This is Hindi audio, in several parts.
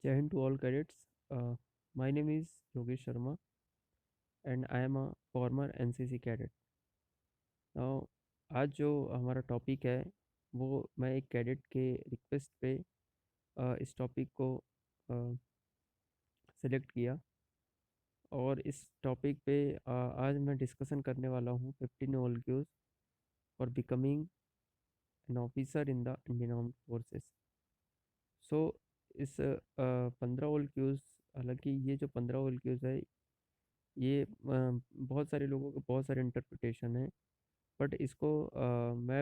Jai Hind to all cadets. My name is Yogesh Sharma and I am a former NCC cadet. Now, आज जो हमारा टॉपिक है वो मैं एक कैडेट के रिक्वेस्ट पे इस टॉपिक को सिलेक्ट किया और इस टॉपिक पे आज मैं डिस्कशन करने वाला हूँ 15 molecules for becoming an officer in the Indian armed forces. So इस 15 मोलेक्यूल्स, हालांकि ये जो 15 मोलेक्यूल्स है ये बहुत सारे लोगों को बहुत सारे इंटरप्रिटेशन है। बट इसको मैं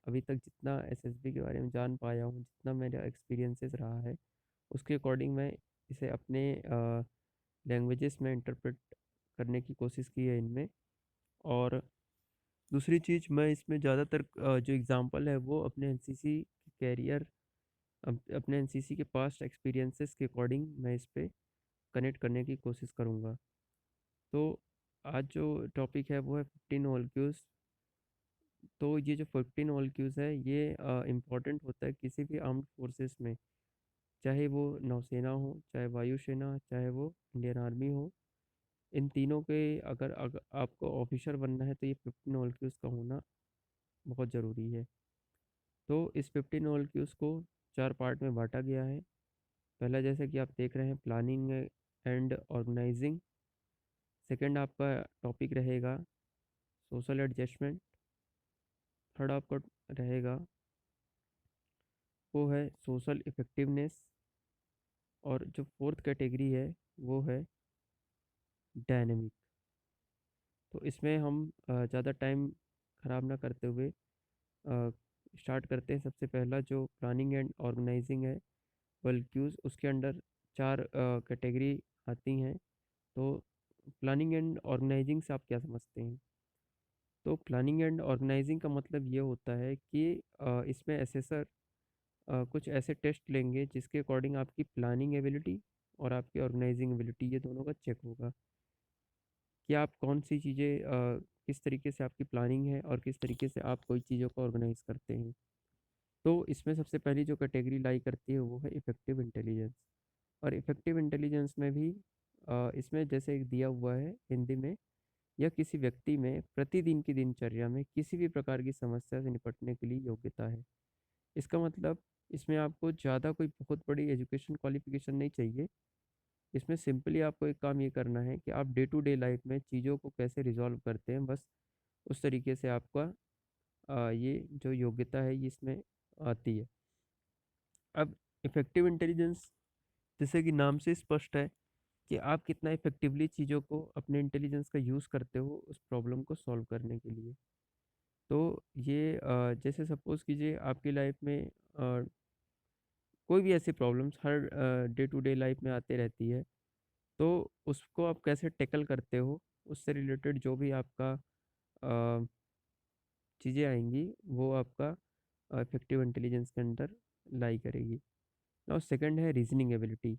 अभी तक जितना एसएसबी के बारे में जान पाया हूँ, जितना मेरा एक्सपीरियंसेस रहा है, उसके अकॉर्डिंग मैं इसे अपने लैंग्वेजेस में इंटरप्रेट करने की कोशिश की है इनमें। और दूसरी चीज़, मैं इसमें ज़्यादातर जो एग्ज़ाम्पल है वो अपने एनसीसी कैरियर, अपने एनसीसी के पास्ट एक्सपीरियंसेस के अकॉर्डिंग मैं इस पे कनेक्ट करने की कोशिश करूँगा। तो आज जो टॉपिक है वो है 15 मॉलिक्यूल्स। तो ये जो 15 मॉलिक्यूल्स है ये इम्पॉर्टेंट होता है किसी भी आर्म्ड फोर्सेस में, चाहे वो नौसेना हो, चाहे वायुसेना, चाहे वो इंडियन आर्मी हो। इन तीनों के अगर आपको ऑफिसर बनना है तो ये 15 मॉलिक्यूल्स का होना बहुत ज़रूरी है। तो इस 15 मॉलिक्यूल्स को 4 पार्ट में बांटा गया है। पहला, जैसे कि आप देख रहे हैं, प्लानिंग एंड ऑर्गेनाइजिंग। सेकंड आपका टॉपिक रहेगा सोशल एडजस्टमेंट। थर्ड आपका रहेगा वो है सोशल इफ़ेक्टिवनेस। और जो फोर्थ कैटेगरी है वो है डायनेमिक। तो इसमें हम ज़्यादा टाइम ख़राब ना करते हुए स्टार्ट करते हैं। सबसे पहला जो प्लानिंग एंड ऑर्गेनाइजिंग है, वॉल्क्यूज़, उसके अंडर 4 कैटेगरी आती हैं। तो प्लानिंग एंड ऑर्गेनाइजिंग से आप क्या समझते हैं? तो प्लानिंग एंड ऑर्गेनाइजिंग का मतलब ये होता है कि इसमें एसेसर कुछ ऐसे टेस्ट लेंगे जिसके अकॉर्डिंग आपकी प्लानिंग एबिलिटी और आपकी ऑर्गेनाइजिंग एबिलिटी, ये दोनों का चेक होगा कि आप कौन सी चीज़ें, किस तरीके से आपकी प्लानिंग है और किस तरीके से आप कोई चीज़ों को ऑर्गेनाइज करते हैं। तो इसमें सबसे पहली जो कैटेगरी लाई करती है वो है इफ़ेक्टिव इंटेलिजेंस। और इफ़ेक्टिव इंटेलिजेंस में भी इसमें जैसे एक दिया हुआ है हिंदी में, यह किसी व्यक्ति में प्रतिदिन की दिनचर्या में किसी भी प्रकार की समस्या से निपटने के लिए योग्यता है। इसका मतलब इसमें आपको ज़्यादा कोई बहुत बड़ी एजुकेशन क्वालिफिकेशन नहीं चाहिए। इसमें सिंपली आपको एक काम ये करना है कि आप डे टू डे लाइफ में चीज़ों को कैसे रिजॉल्व करते हैं, बस उस तरीके से आपका ये जो योग्यता है ये इसमें आती है। अब इफ़ेक्टिव इंटेलिजेंस, जैसे कि नाम से स्पष्ट है कि आप कितना इफ़ेक्टिवली चीज़ों को, अपने इंटेलिजेंस का यूज़ करते हो उस प्रॉब्लम को सॉल्व करने के लिए। तो ये जैसे सपोज़ कीजिए आपकी लाइफ में कोई भी ऐसी प्रॉब्लम्स हर डे टू डे लाइफ में आते रहती है। तो उसको आप कैसे टैकल करते हो, उससे रिलेटेड जो भी आपका चीज़ें आएंगी वो आपका इफेक्टिव इंटेलिजेंस के अंदर लाई करेगी। और सेकंड है रीजनिंग एबिलिटी।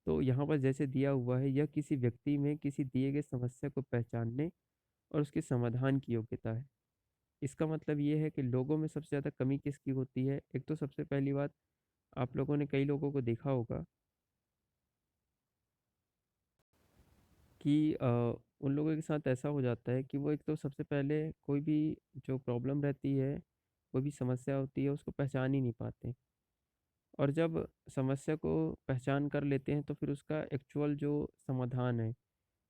तो यहाँ पर जैसे दिया हुआ है, यह किसी व्यक्ति में किसी दिए गए समस्या को पहचानने और उसके समाधान की योग्यता है। इसका मतलब ये है कि लोगों में सबसे ज़्यादा कमी किसकी होती है? एक तो सबसे पहली बात, आप लोगों ने कई लोगों को देखा होगा कि उन लोगों के साथ ऐसा हो जाता है कि वो एक तो सबसे पहले कोई भी जो प्रॉब्लम रहती है, कोई भी समस्या होती है, उसको पहचान ही नहीं पाते। और जब समस्या को पहचान कर लेते हैं तो फिर उसका एक्चुअल जो समाधान है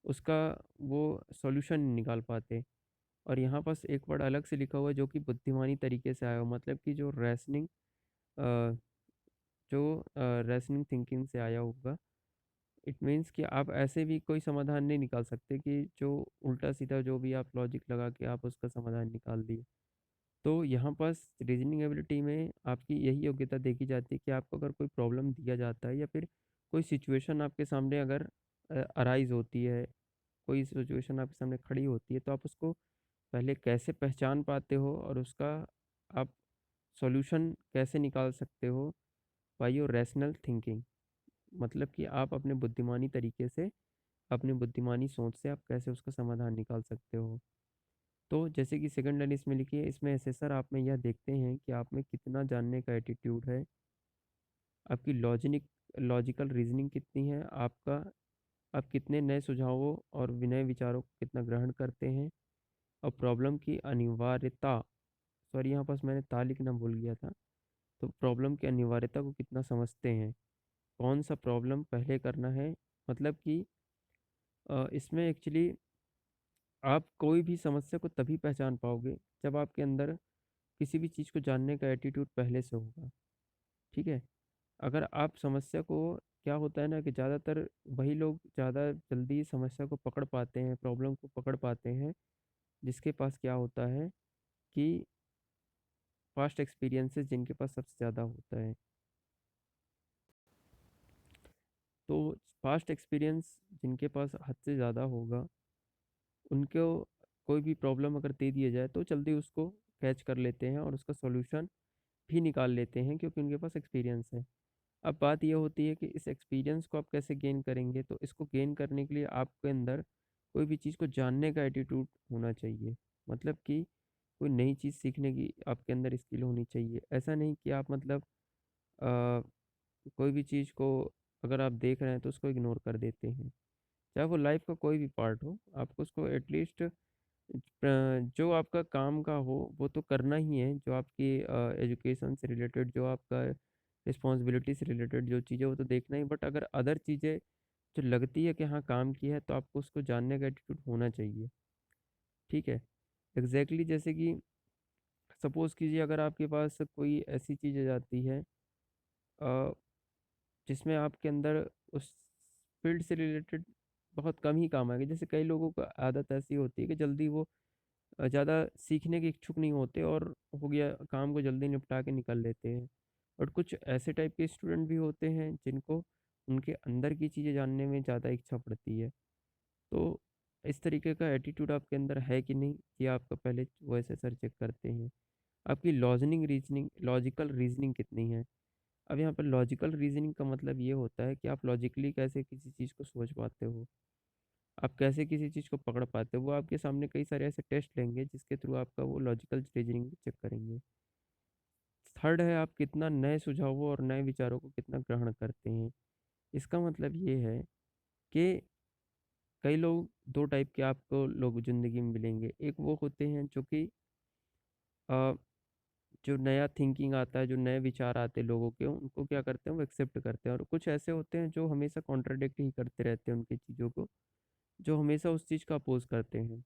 उसका वो सॉल्यूशन नहीं निकाल पाते। और यहाँ पास एक वर्ड अलग से लिखा हुआ है जो कि बुद्धिमानी तरीके से आया हो, मतलब कि जो रेसनिंग, जो रेसनिंग थिंकिंग से आया होगा। इट मीन्स कि आप ऐसे भी कोई समाधान नहीं निकाल सकते कि जो उल्टा सीधा जो भी आप लॉजिक लगा के आप उसका समाधान निकाल दिए। तो यहाँ पास रीजनिंग एबिलिटी में आपकी यही योग्यता देखी जाती है कि आपको अगर कोई प्रॉब्लम दिया जाता है या फिर कोई सिचुएशन आपके सामने अगर अराइज होती है, कोई सिचुएशन आपके सामने खड़ी होती है, तो आप उसको पहले कैसे पहचान पाते हो और उसका आप सॉल्यूशन कैसे निकाल सकते हो बाय योर रैशनल थिंकिंग। मतलब कि आप अपने बुद्धिमानी तरीके से, अपनी बुद्धिमानी सोच से आप कैसे उसका समाधान निकाल सकते हो। तो जैसे कि सेकंड लाइन इसमें लिखी है, इसमें एसेसर आप में यह देखते हैं कि आप में कितना जानने का एटीट्यूड है, आपकी लॉजिकल रीजनिंग कितनी है आपका, आप कितने नए सुझावों और नए विचारों को कितना ग्रहण करते हैं, और प्रॉब्लम की अनिवार्यता, सॉरी यहाँ पास मैंने ता लिखना भूल गया था, तो प्रॉब्लम की अनिवार्यता को कितना समझते हैं, कौन सा प्रॉब्लम पहले करना है। मतलब कि इसमें एक्चुअली आप कोई भी समस्या को तभी पहचान पाओगे जब आपके अंदर किसी भी चीज़ को जानने का एटीट्यूड पहले से होगा। ठीक है, अगर आप समस्या को, क्या होता है ना कि ज़्यादातर वही लोग ज़्यादा जल्दी समस्या को पकड़ पाते हैं, प्रॉब्लम को पकड़ पाते हैं, जिसके पास क्या होता है कि पास्ट एक्सपीरियंसेस जिनके पास सबसे ज़्यादा होता है। तो पास्ट एक्सपीरियंस जिनके पास हद से ज़्यादा होगा, उनको कोई भी प्रॉब्लम अगर दे दिया जाए तो जल्दी उसको कैच कर लेते हैं और उसका सॉल्यूशन भी निकाल लेते हैं, क्योंकि उनके पास एक्सपीरियंस है। अब बात ये होती है कि इस एक्सपीरियंस को आप कैसे गेन करेंगे, तो इसको गेन करने के लिए आपके अंदर कोई भी चीज़ को जानने का एटीट्यूड होना चाहिए। मतलब कि कोई नई चीज़ सीखने की आपके अंदर स्किल होनी चाहिए। ऐसा नहीं कि आप मतलब अ, कोई भी चीज़ को अगर आप देख रहे हैं तो उसको इग्नोर कर देते हैं। चाहे वो लाइफ का कोई भी पार्ट हो, आपको उसको एटलीस्ट जो आपका काम का हो वो तो करना ही है, जो आपकी एजुकेशन से रिलेटेड, जो आपका रिस्पॉन्सिबिलिटी से रिलेटेड जो चीज़ें वो तो देखना ही, बट अगर अदर चीज़ें जो लगती है कि हाँ काम की है, तो आपको उसको जानने का एटीट्यूड होना चाहिए। ठीक है, एग्जैक्टली जैसे कि सपोज़ कीजिए अगर आपके पास कोई ऐसी चीज़ आ जाती है अ, जिसमें आपके अंदर उस फील्ड से रिलेटेड बहुत कम ही काम आएगा। जैसे कई लोगों को आदत ऐसी होती है कि जल्दी वो ज़्यादा सीखने के इच्छुक नहीं होते और हो गया काम को जल्दी निपटा के निकल लेते हैं। और कुछ ऐसे टाइप के स्टूडेंट भी होते हैं जिनको उनके अंदर की चीज़ें जानने में ज़्यादा इच्छा पड़ती है। तो इस तरीके का एटीट्यूड आपके अंदर है कि नहीं, ये आपका पहले वैसे सर चेक करते हैं। आपकी लॉजिकल रीजनिंग कितनी है। अब यहाँ पर लॉजिकल रीजनिंग का मतलब ये होता है कि आप लॉजिकली कैसे किसी चीज़ को सोच पाते हो, आप कैसे किसी चीज़ को पकड़ पाते हो। वो आपके सामने कई सारे ऐसे टेस्ट लेंगे जिसके थ्रू आपका वो लॉजिकल रीजनिंग चेक करेंगे। थर्ड है, आप कितना नए सुझावों और नए विचारों को कितना ग्रहण करते हैं। इसका मतलब ये है कि कई लोग, दो टाइप के आपको लोग ज़िंदगी में मिलेंगे। एक वो होते हैं जो कि अ, जो नया थिंकिंग आता है, जो नए विचार आते हैं लोगों के, उनको क्या करते हैं वो एक्सेप्ट करते हैं। और कुछ ऐसे होते हैं जो हमेशा कॉन्ट्राडिक्ट ही करते रहते हैं उनकी चीज़ों को, जो हमेशा उस चीज़ का अपोज करते हैं।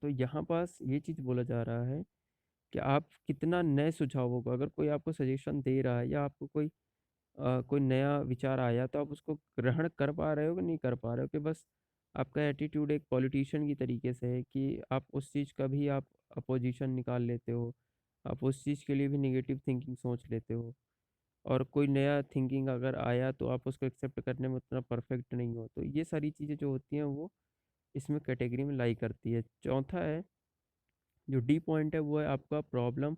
तो यहाँ पास ये चीज़ बोला जा रहा है कि आप कितना नए सुझावों को, अगर कोई आपको सजेशन दे रहा है या आपको कोई नया विचार आया, तो आप उसको ग्रहण कर पा रहे हो कि नहीं कर पा रहे हो, कि बस आपका एटीट्यूड एक पॉलिटिशियन की तरीके से है कि आप उस चीज़ का भी आप अपोजिशन निकाल लेते हो, आप उस चीज़ के लिए भी नेगेटिव थिंकिंग सोच लेते हो। और कोई नया थिंकिंग अगर आया तो आप उसको एक्सेप्ट करने में उतना परफेक्ट नहीं हो। तो ये सारी चीज़ें जो होती हैं वो इसमें कैटेगरी में लाई करती है। चौथा है, जो डी पॉइंट है, वो है आपका प्रॉब्लम।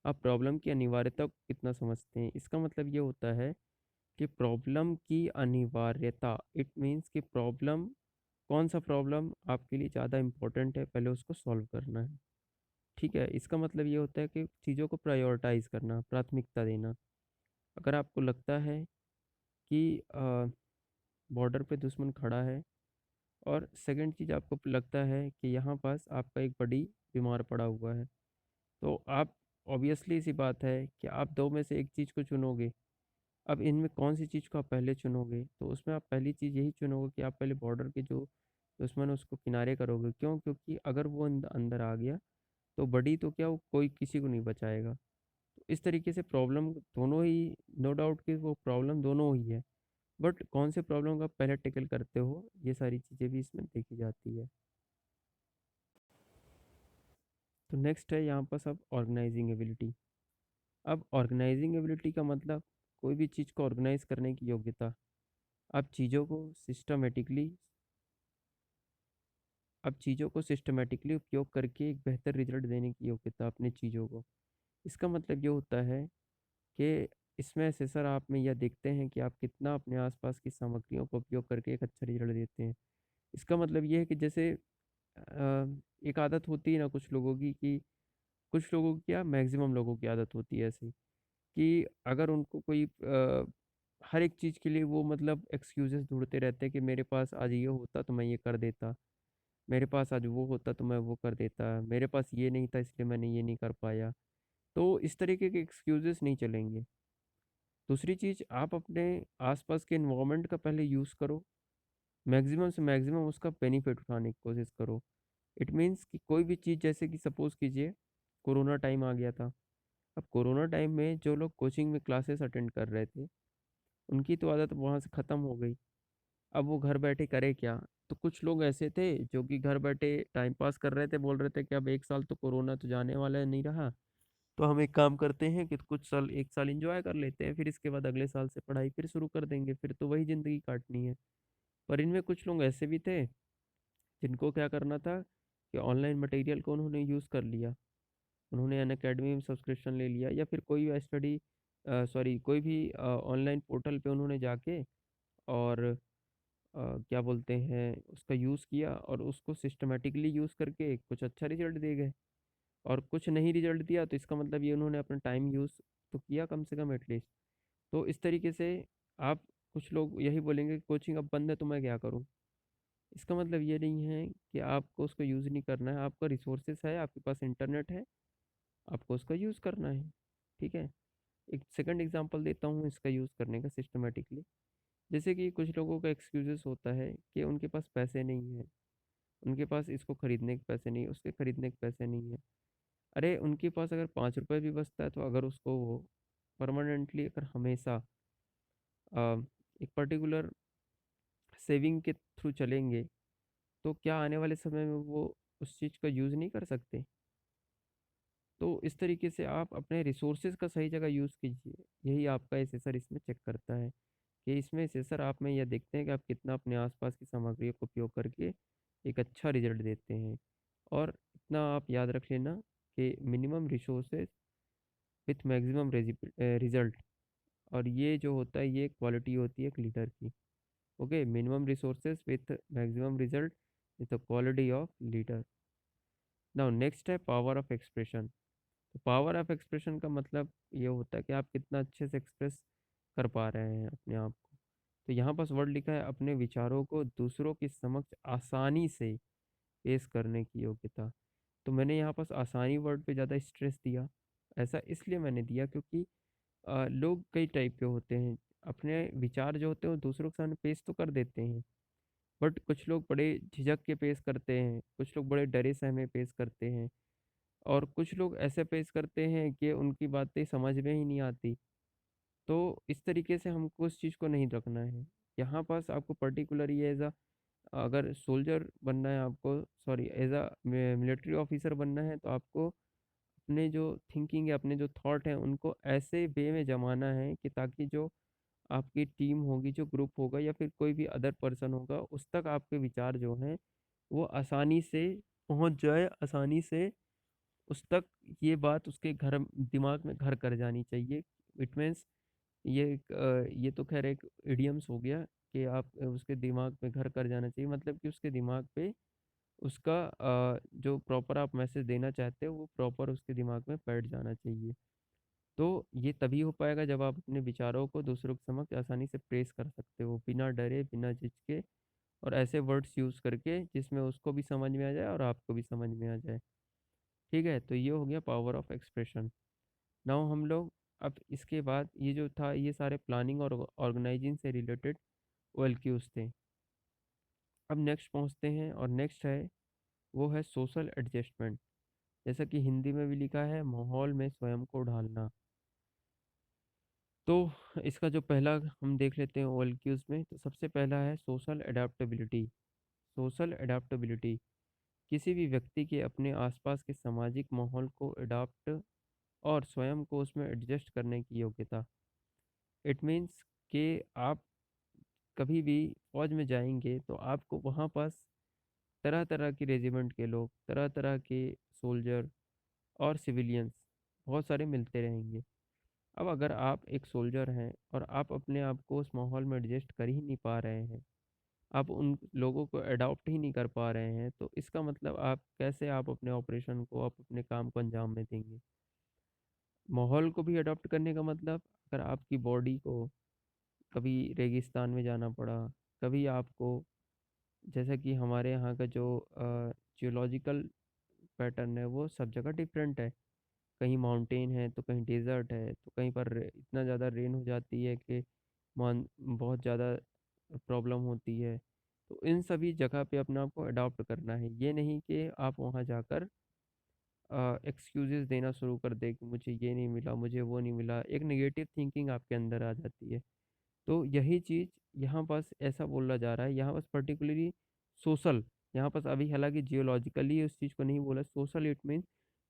आप प्रॉब्लम की अनिवार्यता को कितना समझते हैं। इसका मतलब ये होता है कि प्रॉब्लम की अनिवार्यता, इट मीन्स कि प्रॉब्लम, कौन सा प्रॉब्लम आपके लिए ज़्यादा इम्पोर्टेंट है, पहले उसको सॉल्व करना है। ठीक है, इसका मतलब ये होता है कि चीज़ों को प्रायोरिटाइज करना, प्राथमिकता देना। अगर आपको लगता है कि बॉर्डर पे दुश्मन खड़ा है, और सेकंड चीज़ आपको लगता है कि यहाँ पास आपका एक बड़ी बीमार पड़ा हुआ है, तो आप, ऑब्वियसली सी बात है कि आप दो में से एक चीज़ को चुनोगे। अब इनमें कौन सी चीज़ को आप पहले चुनोगे, तो उसमें आप पहली चीज़ यही चुनोगे कि आप पहले बॉर्डर के जो दुश्मन है उसको किनारे करोगे। क्यों? क्योंकि अगर वो अंदर आ गया तो बड़ी तो क्या, वो कोई किसी को नहीं बचाएगा। तो इस तरीके से प्रॉब्लम दोनों ही, नो डाउट कि वो प्रॉब्लम दोनों ही है, बट कौन से प्रॉब्लम का पहले टेकल करते हो, ये सारी चीज़ें भी इसमें देखी जाती है। तो नेक्स्ट है यहाँ पर सब ऑर्गेनाइजिंग एबिलिटी। अब ऑर्गेनाइजिंग एबिलिटी का मतलब कोई भी चीज़ को ऑर्गेनाइज करने की योग्यता। आप चीज़ों को सिस्टमेटिकली अब चीज़ों को सिस्टमेटिकली उपयोग करके एक बेहतर रिजल्ट देने की योग्यता अपनी चीज़ों को। इसका मतलब ये होता है कि इसमें से सर आप में यह देखते हैं कि आप कितना अपने आसपास की सामग्रियों का उपयोग करके एक अच्छा रिजल्ट देते हैं। इसका मतलब ये है कि जैसे एक आदत होती है ना कुछ लोगों की, कि कुछ लोगों की क्या, मैक्सिमम लोगों की आदत होती है ऐसी, कि अगर उनको कोई हर एक चीज़ के लिए वो मतलब एक्सक्यूज़ेस ढूँढते रहते हैं कि मेरे पास आज ये होता तो मैं ये कर देता, मेरे पास आज वो होता तो मैं वो कर देता, मेरे पास ये नहीं था इसलिए मैंने ये नहीं कर पाया। तो इस तरीके के एक्सक्यूज़ेस नहीं चलेंगे। दूसरी चीज़, आप अपने आस-पास के एनवायरनमेंट का पहले यूज़ करो, मैक्सिमम से मैक्सिमम उसका बेनिफिट उठाने की कोशिश करो। इट मीन्स कि कोई भी चीज़, जैसे कि सपोज़ कीजिए कोरोना टाइम आ गया था। अब कोरोना टाइम में जो लोग कोचिंग में क्लासेस अटेंड कर रहे थे, उनकी तो आदत वहाँ से ख़त्म हो गई। अब वो घर बैठे करे क्या? तो कुछ लोग ऐसे थे जो कि घर बैठे टाइम पास कर रहे थे, बोल रहे थे कि अब 1 साल तो कोरोना तो जाने वाला नहीं रहा, तो हम एक काम करते हैं कि कुछ साल 1 साल एन्जॉय कर लेते हैं, फिर इसके बाद अगले साल से पढ़ाई फिर शुरू कर देंगे, फिर तो वही ज़िंदगी काटनी है। पर इनमें कुछ लोग ऐसे भी थे, जिनको क्या करना था कि ऑनलाइन मटेरियल को उन्होंने यूज़ कर लिया। उन्होंने अनअकैडमी में सब्सक्रिप्शन ले लिया, या फिर कोई भी स्टडी सॉरी कोई भी ऑनलाइन पोर्टल पे उन्होंने जाके और क्या बोलते हैं उसका यूज़ किया, और उसको सिस्टमैटिकली यूज़ करके कुछ अच्छा रिजल्ट दे गए। और कुछ नहीं रिजल्ट दिया तो इसका मतलब ये उन्होंने अपना टाइम यूज़ तो किया कम से कम एटलीस्ट। तो इस तरीके से आप, कुछ लोग यही बोलेंगे कि कोचिंग अब बंद है तो मैं क्या करूँ? इसका मतलब ये नहीं है कि आपको उसको यूज़ नहीं करना है, आपका रिसोर्सेस है, आपके पास इंटरनेट है, आपको उसका यूज़ करना है। ठीक है? एक सेकंड एग्जांपल देता हूँ इसका यूज़ करने का सिस्टमैटिकली। जैसे कि कुछ लोगों का एक्सक्यूज़ेस होता है कि उनके पास पैसे नहीं हैं, उनके पास इसको खरीदने के पैसे नहीं है, उसके खरीदने के पैसे नहीं है। अरे उनके पास अगर 5 रुपए भी बचता है, तो अगर उसको वो परमानेंटली अगर हमेशा अ, एक पर्टिकुलर सेविंग के थ्रू चलेंगे, तो क्या आने वाले समय में वो उस चीज़ का यूज़ नहीं कर सकते? तो इस तरीके से आप अपने रिसोर्सेज का सही जगह यूज़ कीजिए। यही आपका एसेसर इसमें चेक करता है कि इसमें एसेसर आप में यह देखते हैं कि आप कितना अपने आसपास की सामग्रियों का उपयोग करके एक अच्छा रिजल्ट देते हैं। और इतना आप याद रख लेना कि minimum resources with maximum result, और ये जो होता है ये क्वालिटी होती है एक लीडर की। Okay, minimum resources with maximum result is the quality of leader. Now next है पावर ऑफ एक्सप्रेशन। तो पावर ऑफ एक्सप्रेशन का मतलब ये होता है कि आप कितना अच्छे से एक्सप्रेस कर पा रहे हैं अपने आप को। तो यहाँ पास वर्ड लिखा है अपने विचारों को दूसरों के समक्ष आसानी से पेश करने की योग्यता। तो मैंने यहाँ पास आसानी वर्ड पे ज़्यादा स्ट्रेस दिया। ऐसा इसलिए मैंने दिया क्योंकि लोग कई टाइप के होते हैं। अपने विचार जो होते हैं वो दूसरों के सामने पेश तो कर देते हैं, बट कुछ लोग बड़े झिझक के पेश करते हैं, कुछ लोग बड़े डरे सहमे पेश करते हैं, और कुछ लोग ऐसे पेश करते हैं कि उनकी बातें समझ में ही नहीं आती। तो इस तरीके से हमको उस चीज़ को नहीं रखना है। यहाँ पास आपको पर्टिकुलर ये एज़ अ, अगर सोल्जर बनना है आपको, sorry as a military officer बनना है, तो आपको अपने जो थिंकिंग है, अपने जो थॉट हैं, उनको ऐसे वे में जमाना है कि ताकि जो आपकी टीम होगी, जो ग्रुप होगा, या फिर कोई भी अदर पर्सन होगा, उस तक आपके विचार जो हैं वो आसानी से पहुँच जाए, आसानी से उस तक ये बात उसके घर दिमाग में घर कर जानी चाहिए। इट मीन्स ये तो ख़ैर एक इडियम्स हो गया कि आप उसके दिमाग में घर कर जाना चाहिए, मतलब कि उसके दिमाग पे उसका जो प्रॉपर आप मैसेज देना चाहते हो वो प्रॉपर उसके दिमाग में बैठ जाना चाहिए। तो ये तभी हो पाएगा जब आप अपने विचारों को दूसरों के समक्ष आसानी से पेश कर सकते हो, बिना डरे, बिना झिझके, और ऐसे वर्ड्स यूज़ करके जिसमें उसको भी समझ में आ जाए और आपको भी समझ में आ जाए। ठीक है? तो ये हो गया पावर ऑफ एक्सप्रेशन। नाउ हम लोग, अब इसके बाद ये जो था ये सारे प्लानिंग और ऑर्गेनाइजिंग से रिलेटेड ओएलक्यूज थे। अब नेक्स्ट पहुंचते हैं, और नेक्स्ट है वो है सोशल एडजस्टमेंट। जैसा कि हिंदी में भी लिखा है, माहौल में स्वयं को ढालना। तो इसका जो पहला हम देख लेते हैं ओएलक्यूज में, तो सबसे पहला है सोशल एडाप्टेबिलिटी। सोशल एडाप्टेबिलिटी किसी भी व्यक्ति के अपने आसपास के सामाजिक माहौल को अडॉप्ट और स्वयं को उसमें एडजस्ट करने की योग्यता। इट मीन्स कि आप कभी भी फौज में जाएंगे तो आपको वहाँ पास तरह तरह की रेजिमेंट के लोग, तरह तरह के सोल्जर और सिविलियंस बहुत सारे मिलते रहेंगे। अब अगर आप एक सोल्जर हैं और आप अपने आप को उस माहौल में एडजस्ट कर ही नहीं पा रहे हैं, आप उन लोगों को अडॉप्ट ही नहीं कर पा रहे हैं, तो इसका मतलब आप कैसे, आप अपने ऑपरेशन को, आप अपने काम को अंजाम में देंगे? माहौल को भी अडॉप्ट करने का मतलब, अगर आपकी बॉडी को कभी रेगिस्तान में जाना पड़ा, कभी आपको, जैसा कि हमारे यहाँ का जो जियोलॉजिकल पैटर्न है वो सब जगह डिफरेंट है। कहीं माउंटेन है तो कहीं डेजर्ट है, तो कहीं पर इतना ज़्यादा रेन हो जाती है कि बहुत ज़्यादा प्रॉब्लम होती है। तो इन सभी जगह पे अपने आप को अडॉप्ट करना है, ये नहीं कि आप वहाँ जाकर एक्सक्यूजेस देना शुरू कर दें कि मुझे ये नहीं मिला, मुझे वो नहीं मिला। एक नेगेटिव थिंकिंग आपके अंदर आ जाती है। तो यही चीज़ यहाँ बस ऐसा बोला जा रहा है, यहाँ बस पर्टिकुलरली सोशल, यहाँ बस अभी हालांकि जियोलॉजिकली उस चीज़ को नहीं बोला, सोशल इट मीन्स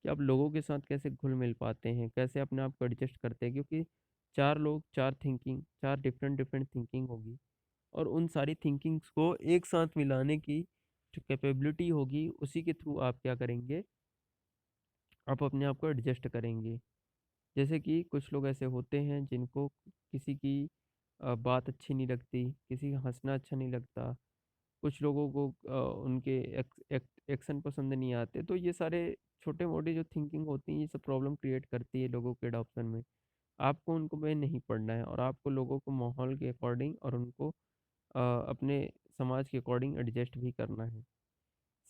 कि आप लोगों के साथ कैसे घुल मिल पाते हैं, कैसे अपने आप को एडजस्ट करते हैं, क्योंकि चार लोग, चार थिंकिंग, चार डिफरेंट डिफरेंट थिंकिंग होगी, और उन सारी थिंकिंग्स को एक साथ मिलाने की जो कैपेबिलिटी होगी उसी के थ्रू आप क्या करेंगे, आप अपने आप को एडजस्ट करेंगे। जैसे कि कुछ लोग ऐसे होते हैं जिनको किसी की बात अच्छी नहीं लगती, किसी का हंसना अच्छा नहीं लगता, कुछ लोगों को उनके एक्शन पसंद नहीं आते। तो ये सारे छोटे मोटे जो थिंकिंग होती हैं, ये सब प्रॉब्लम क्रिएट करती है लोगों के अडॉप्शन में। आपको उनको में नहीं पड़ना है, और आपको लोगों को माहौल के अकॉर्डिंग और उनको अपने समाज के अकॉर्डिंग एडजस्ट भी करना है।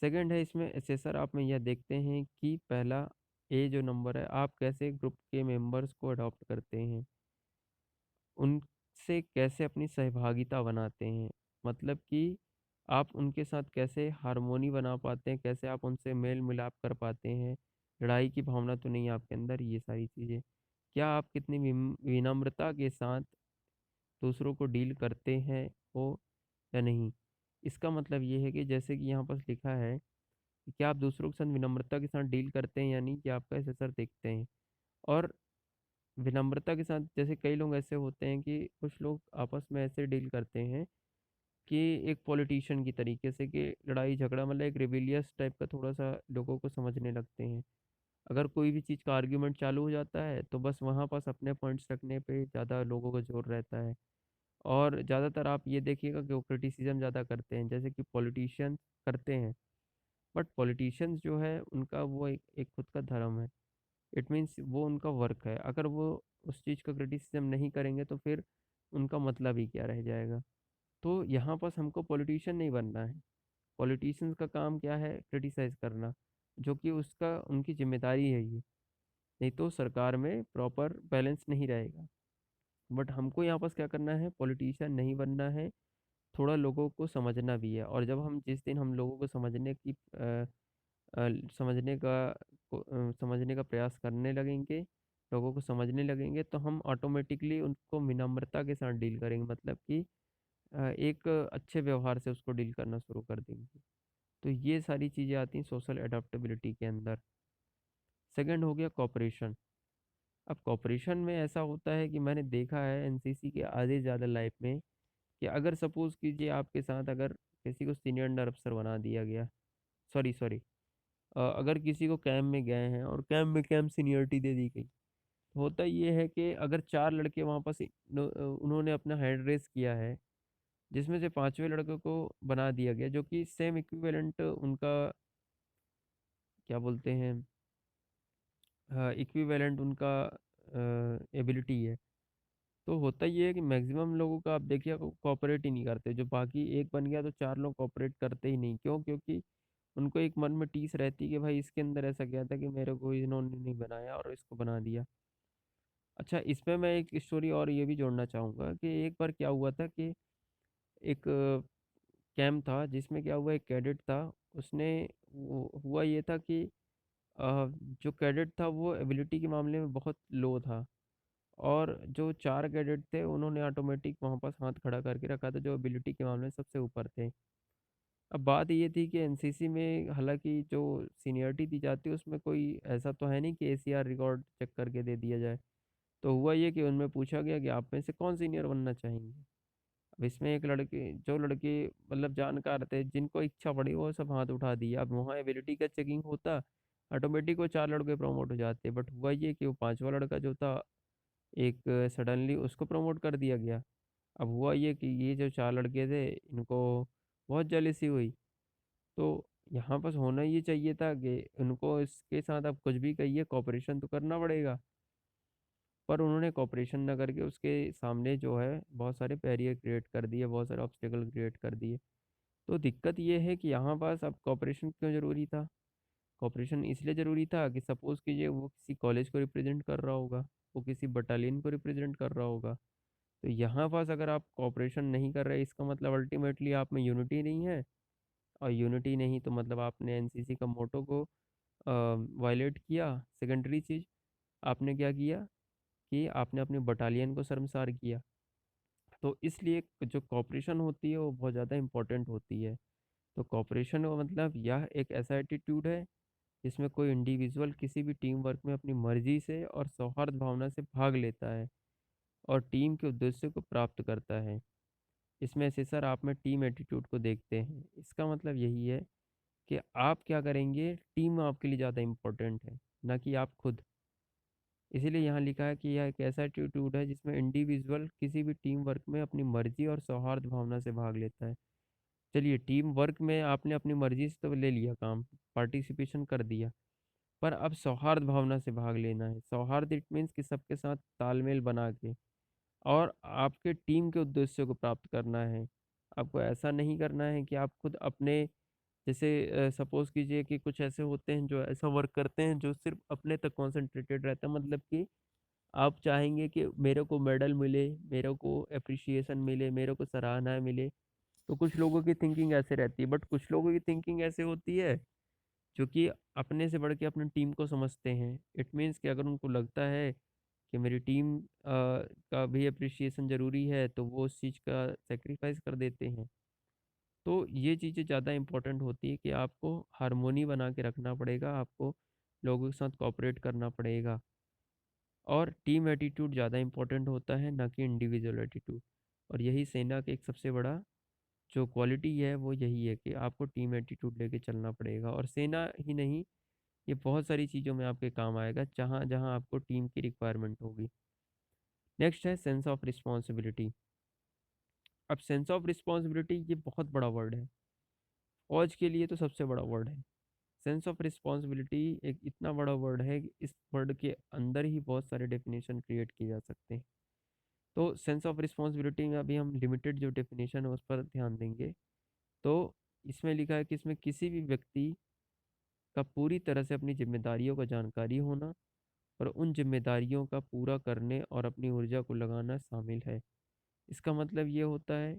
सेकंड है इसमें एसेसर, आप में यह देखते हैं कि पहला ए जो नंबर है, आप कैसे ग्रुप के मेंबर्स को अडॉप्ट करते हैं, उनसे कैसे अपनी सहभागिता बनाते हैं, मतलब कि आप उनके साथ कैसे हार्मोनी बना पाते हैं, कैसे आप उनसे मेल मिलाप कर पाते हैं, लड़ाई की भावना तो नहीं है आपके अंदर, ये सारी चीज़ें। क्या आप कितनी विनम्रता के साथ दूसरों को डील करते हैं हो या नहीं। इसका मतलब ये है कि जैसे कि यहाँ पर लिखा है कि क्या आप दूसरों के साथ विनम्रता के साथ डील करते हैं या नहीं, कि आपका ऐसे असर देखते हैं। और विनम्रता के साथ, जैसे कई लोग ऐसे होते हैं कि कुछ लोग आपस में ऐसे डील करते हैं कि एक पॉलिटिशियन की तरीके से, कि लड़ाई झगड़ा मतलब एक रिविलियस टाइप का थोड़ा सा लोगों को समझने लगते हैं। अगर कोई भी चीज़ का आर्ग्यूमेंट चालू हो जाता है तो बस वहाँ पास अपने पॉइंट्स रखने पे ज़्यादा लोगों का जोर रहता है। और ज़्यादातर आप ये देखिएगा कि वो क्रिटिसिज्म ज़्यादा करते हैं, जैसे कि पॉलिटिशियंस करते हैं। बट पॉलिटिशियंस जो है उनका वो एक खुद का धर्म है। इट मीन्स वो उनका वर्क है। अगर वो उस चीज़ का क्रिटिसिज्म नहीं करेंगे तो फिर उनका मतलब ही क्या रह जाएगा। तो यहाँ पास हमको पॉलिटिशियन नहीं बनना है। पॉलिटिशियंस का काम क्या है, क्रिटिसाइज करना, जो कि उसका उनकी जिम्मेदारी है ये। नहीं तो सरकार में प्रॉपर बैलेंस नहीं रहेगा। बट हमको यहाँ पास क्या करना है, पॉलिटिशियन नहीं बनना है, थोड़ा लोगों को समझना भी है। और जब हम जिस दिन हम लोगों को समझने का समझने का प्रयास करने लगेंगे, लोगों को समझने लगेंगे, तो हम ऑटोमेटिकली उनको विनम्रता के साथ डील करेंगे, मतलब कि एक अच्छे व्यवहार से उसको डील करना शुरू कर देंगे। तो ये सारी चीज़ें आती हैं सोशल अडेप्टेबिलिटी के अंदर। सेकंड हो गया कॉपरेशन। अब कॉपरेशन में ऐसा होता है कि मैंने देखा है एनसीसी के आधे ज़्यादा लाइफ में, कि अगर सपोज़ कीजिए आपके साथ अगर किसी को सीनियर अंडर अफ़सर बना दिया गया, सॉरी सॉरी अगर किसी को कैंप में गए हैं और कैंप में कैंप सीनियरिटी दे दी गई, तो होता ये है कि अगर 4 लड़के वहाँ पास उन्होंने अपना हैंड रेज़ किया है, जिसमें से 5वें लड़के को बना दिया गया, जो कि सेम इक्विवेलेंट उनका क्या बोलते हैं, इक्विवेलेंट उनका एबिलिटी है। तो होता ये है कि मैक्सिमम लोगों का आप देखिए कोऑपरेट ही नहीं करते। जो बाकी एक बन गया तो 4 लोग कोऑपरेट करते ही नहीं। क्यों? क्योंकि उनको एक मन में टीस रहती है कि भाई इसके अंदर ऐसा क्या था कि मेरे को इन्होंने नहीं बनाया और इसको बना दिया। अच्छा, इसमें मैं एक स्टोरी और ये भी जोड़ना चाहूँगा कि एक बार क्या हुआ था कि एक कैंप था जिसमें क्या हुआ, एक कैडेट था, उसने वो हुआ ये था कि जो कैडेट था वो एबिलिटी के मामले में बहुत लो था, और जो 4 कैडेट थे उन्होंने ऑटोमेटिक वहाँ पास हाथ खड़ा करके रखा था, जो एबिलिटी के मामले में सबसे ऊपर थे। अब बात ये थी कि एनसीसी में हालाँकि जो सीनियरिटी दी जाती है उसमें कोई ऐसा तो है नहीं कि एसीआर रिकॉर्ड चेक करके दे दिया जाए। तो हुआ ये कि उनमें पूछा गया कि आप में से कौन सीनियर बनना चाहेंगे? अब इसमें एक लड़के, जो लड़के मतलब जानकार थे, जिनको इच्छा पड़ी वो सब हाथ उठा दिए। अब वहाँ एबिलिटी का चेकिंग होता, ऑटोमेटिक वो 4 लड़के प्रमोट हो जाते। बट हुआ ये कि वो 5वां लड़का जो था, एक सडनली उसको प्रमोट कर दिया गया। अब हुआ ये कि ये जो 4 लड़के थे, इनको बहुत जेलसी हुई। तो यहाँ बस होना ये चाहिए था कि उनको इसके साथ आप कुछ भी कहिए, कोऑपरेशन तो करना पड़ेगा। पर उन्होंने कोऑपरेशन ना करके उसके सामने जो है बहुत सारे बैरियर क्रिएट कर दिए, बहुत सारे ऑब्स्टेकल क्रिएट कर दिए। तो दिक्कत ये है कि यहाँ पास अब कोऑपरेशन क्यों ज़रूरी था? कोऑपरेशन इसलिए ज़रूरी था कि सपोज़ कीजिए वो किसी कॉलेज को रिप्रेजेंट कर रहा होगा, वो किसी बटालियन को रिप्रेजेंट कर रहा होगा। तो यहाँ पास अगर आप कोऑपरेशन नहीं कर रहे, इसका मतलब अल्टीमेटली आप में यूनिटी नहीं है, और यूनिटी नहीं तो मतलब आपने एनसीसी का मोटो को वायलेट किया। सेकेंडरी चीज़, आपने क्या किया कि आपने अपने बटालियन को शर्मसार किया। तो इसलिए जो कोऑपरेशन होती है वो बहुत ज़्यादा इम्पोर्टेंट होती है। तो कोऑपरेशन का मतलब यह एक ऐसा एटीट्यूड है जिसमें कोई इंडिविजुअल किसी भी टीम वर्क में अपनी मर्जी से और सौहार्द भावना से भाग लेता है और टीम के उद्देश्य को प्राप्त करता है। इसमें से सर आप में टीम एटीट्यूड को देखते हैं। इसका मतलब यही है कि आप क्या करेंगे, टीम आपके लिए ज़्यादा इम्पोर्टेंट है, ना कि आप खुद। इसीलिए यहाँ लिखा है कि यह एक ऐसा एटीट्यूड है जिसमें इंडिविजुअल किसी भी टीम वर्क में अपनी मर्जी और सौहार्द भावना से भाग लेता है। चलिए, टीम वर्क में आपने अपनी मर्जी से तो ले लिया काम, पार्टिसिपेशन कर दिया, पर अब सौहार्द भावना से भाग लेना है। सौहार्द इट मीन्स कि सबके साथ तालमेल बना के और आपके टीम के उद्देश्यों को प्राप्त करना है। आपको ऐसा नहीं करना है कि आप खुद अपने, जैसे सपोज़ कीजिए कि कुछ ऐसे होते हैं जो ऐसा वर्क करते हैं जो सिर्फ़ अपने तक कॉन्सन्ट्रेटेड रहता है, मतलब कि आप चाहेंगे कि मेरे को मेडल मिले, मेरे को एप्रिसिएशन मिले, मेरे को सराहना मिले। तो कुछ लोगों की थिंकिंग ऐसे रहती है, बट कुछ लोगों की थिंकिंग ऐसे होती है जो कि अपने से बढ़ के अपनी टीम को समझते हैं। इट मीन्स कि अगर उनको लगता है कि मेरी टीम का भी एप्रिसिएशन ज़रूरी है, तो वो उस चीज़ का सैक्रिफाइस कर देते हैं। तो ये चीज़ें ज़्यादा इम्पोर्टेंट होती है कि आपको हार्मोनी बना के रखना पड़ेगा, आपको लोगों के साथ कोऑपरेट करना पड़ेगा, और टीम एटीट्यूड ज़्यादा इम्पोर्टेंट होता है, ना कि इंडिविजुअल एटीट्यूड। और यही सेना का एक सबसे बड़ा जो क्वालिटी है वो यही है कि आपको टीम एटीट्यूड लेके चलना पड़ेगा, और सेना ही नहीं, ये बहुत सारी चीज़ों में आपके काम आएगा जहाँ जहाँ आपको टीम की रिक्वायरमेंट होगी। नेक्स्ट है सेंस ऑफ रिस्पॉन्सिबिलिटी। अब सेंस ऑफ रिस्पॉन्सिबिलिटी ये बहुत बड़ा वर्ड है, फौज के लिए तो सबसे बड़ा वर्ड है। सेंस ऑफ रिस्पॉन्सिबिलिटी एक इतना बड़ा वर्ड है कि इस वर्ड के अंदर ही बहुत सारे डेफिनेशन क्रिएट किए जा सकते हैं। तो सेंस ऑफ रिस्पॉन्सिबिलिटी में अभी हम लिमिटेड जो डेफिनेशन है उस पर ध्यान देंगे। तो इसमें लिखा है कि इसमें किसी भी व्यक्ति का पूरी तरह से अपनी जिम्मेदारियों का जानकारी होना और उन जिम्मेदारियों का पूरा करने और अपनी ऊर्जा को लगाना शामिल है। इसका मतलब ये होता है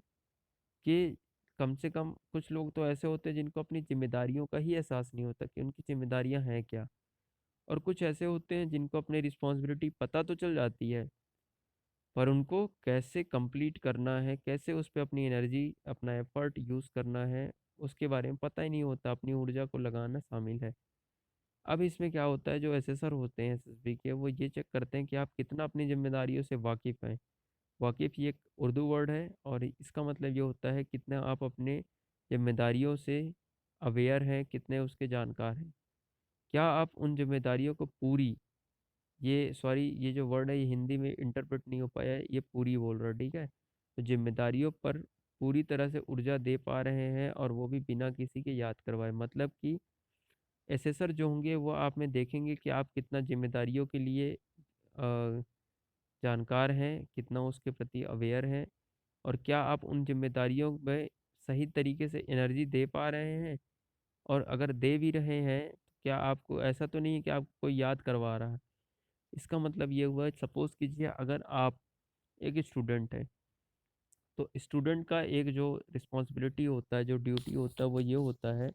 कि कम से कम कुछ लोग तो ऐसे होते हैं जिनको अपनी जिम्मेदारियों का ही एहसास नहीं होता कि उनकी जिम्मेदारियां हैं क्या, और कुछ ऐसे होते हैं जिनको अपनी रिस्पॉन्सिबिलिटी पता तो चल जाती है, पर उनको कैसे कंप्लीट करना है, कैसे उस पे अपनी एनर्जी, अपना एफर्ट यूज़ करना है, उसके बारे में पता ही नहीं होता, अपनी ऊर्जा को लगाना शामिल है। अब इसमें क्या होता है, जो एसेसर होते हैं एसएसबी के, वो ये चेक करते हैं कि आप कितना अपनी ज़िम्मेदारियों से वाकिफ़ हैं। वाकिफ़ ये एक उर्दू वर्ड है, और इसका मतलब ये होता है कितना आप अपने ज़िम्मेदारियों से अवेयर हैं, कितने उसके जानकार हैं। क्या आप उन ज़िम्मेदारियों को पूरी, ये सॉरी ये जो वर्ड है ये हिंदी में इंटरप्रेट नहीं हो पाया है, ये पूरी बोल रहा है, ठीक है? तो ज़िम्मेदारियों पर पूरी तरह से ऊर्जा दे पा रहे हैं, और वो भी बिना किसी के याद करवाए। मतलब कि एसेसर जो होंगे वो आप में देखेंगे कि आप कितना ज़िम्मेदारियों के लिए जानकार हैं, कितना उसके प्रति अवेयर हैं, और क्या आप उन ज़िम्मेदारियों में सही तरीके से एनर्जी दे पा रहे हैं, और अगर दे भी रहे हैं तो क्या आपको ऐसा तो नहीं है कि आपको कोई याद करवा रहा है। इसका मतलब ये हुआ, सपोज़ कीजिए अगर आप एक स्टूडेंट हैं, तो स्टूडेंट का एक जो रिस्पॉन्सिबिलिटी होता है, जो ड्यूटी होता है, वो ये होता है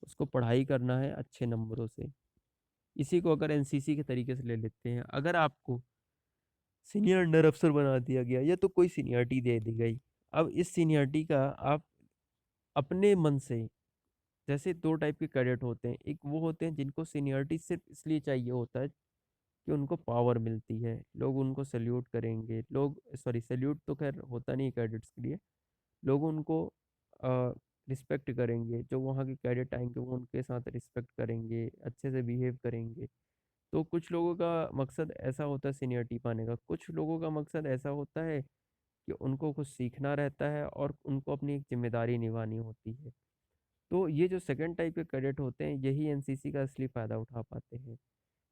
उसको पढ़ाई करना है अच्छे नंबरों से। इसी को अगर एनसीसी के तरीके से ले लेते हैं, अगर आपको सीनियर अंडर अफ़सर बना दिया गया या तो कोई सीनियरिटी दे दी गई, अब इस सीनियरिटी का आप अपने मन से, जैसे 2 टाइप के कैडेट होते हैं, एक वो होते हैं जिनको सीनियरिटी सिर्फ़ इसलिए चाहिए होता है कि उनको पावर मिलती है, लोग उनको सैल्यूट करेंगे, लोग सॉरी सैल्यूट तो ख़ैर होता नहीं है कैडेट्स के लिए, लोग उनको रिस्पेक्ट करेंगे, जो वहाँ के कैडेट आएँगे वो उनके साथ रिस्पेक्ट करेंगे, अच्छे से बिहेव करेंगे। तो कुछ लोगों का मकसद ऐसा होता है सीनियरिटी पाने का, कुछ लोगों का मकसद ऐसा होता है कि उनको कुछ सीखना रहता है और उनको अपनी एक ज़िम्मेदारी निभानी होती है। तो ये जो सेकंड टाइप के कैडेट होते हैं, यही एनसीसी का असली फ़ायदा उठा पाते हैं।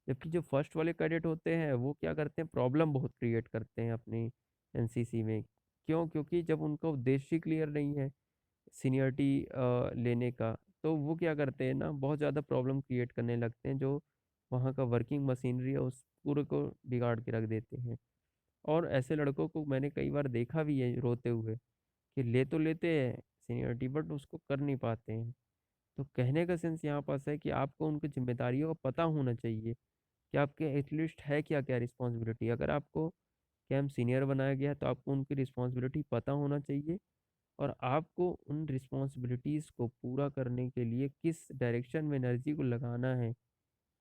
जबकि जो फर्स्ट वाले कैडेट होते हैं वो क्या करते हैं, प्रॉब्लम बहुत क्रिएट करते हैं अपनी एनसीसी में। क्यों? क्योंकि जब उनका उद्देश्य क्लियर नहीं है सीनियरिटी लेने का, तो वो क्या करते हैं ना, बहुत ज़्यादा प्रॉब्लम क्रिएट करने लगते हैं, जो वहाँ का वर्किंग मशीनरी है उस पूरे को बिगाड़ के रख देते हैं। और ऐसे लड़कों को मैंने कई बार देखा भी है रोते हुए, कि ले तो लेते हैं सीनियरिटी बट उसको कर नहीं पाते हैं। तो कहने का सेंस यहाँ पास है कि आपको उनकी जिम्मेदारियों का पता होना चाहिए कि आपके एटलीस्ट है क्या क्या रिस्पॉन्सिबिलिटी। अगर आपको कैंप सीनियर बनाया गया है तो आपको उनकी रिस्पॉन्सिबिलिटी पता होना चाहिए, और आपको उन रिस्पॉन्सिबिलिटीज़ को पूरा करने के लिए किस डायरेक्शन में एनर्जी को लगाना है,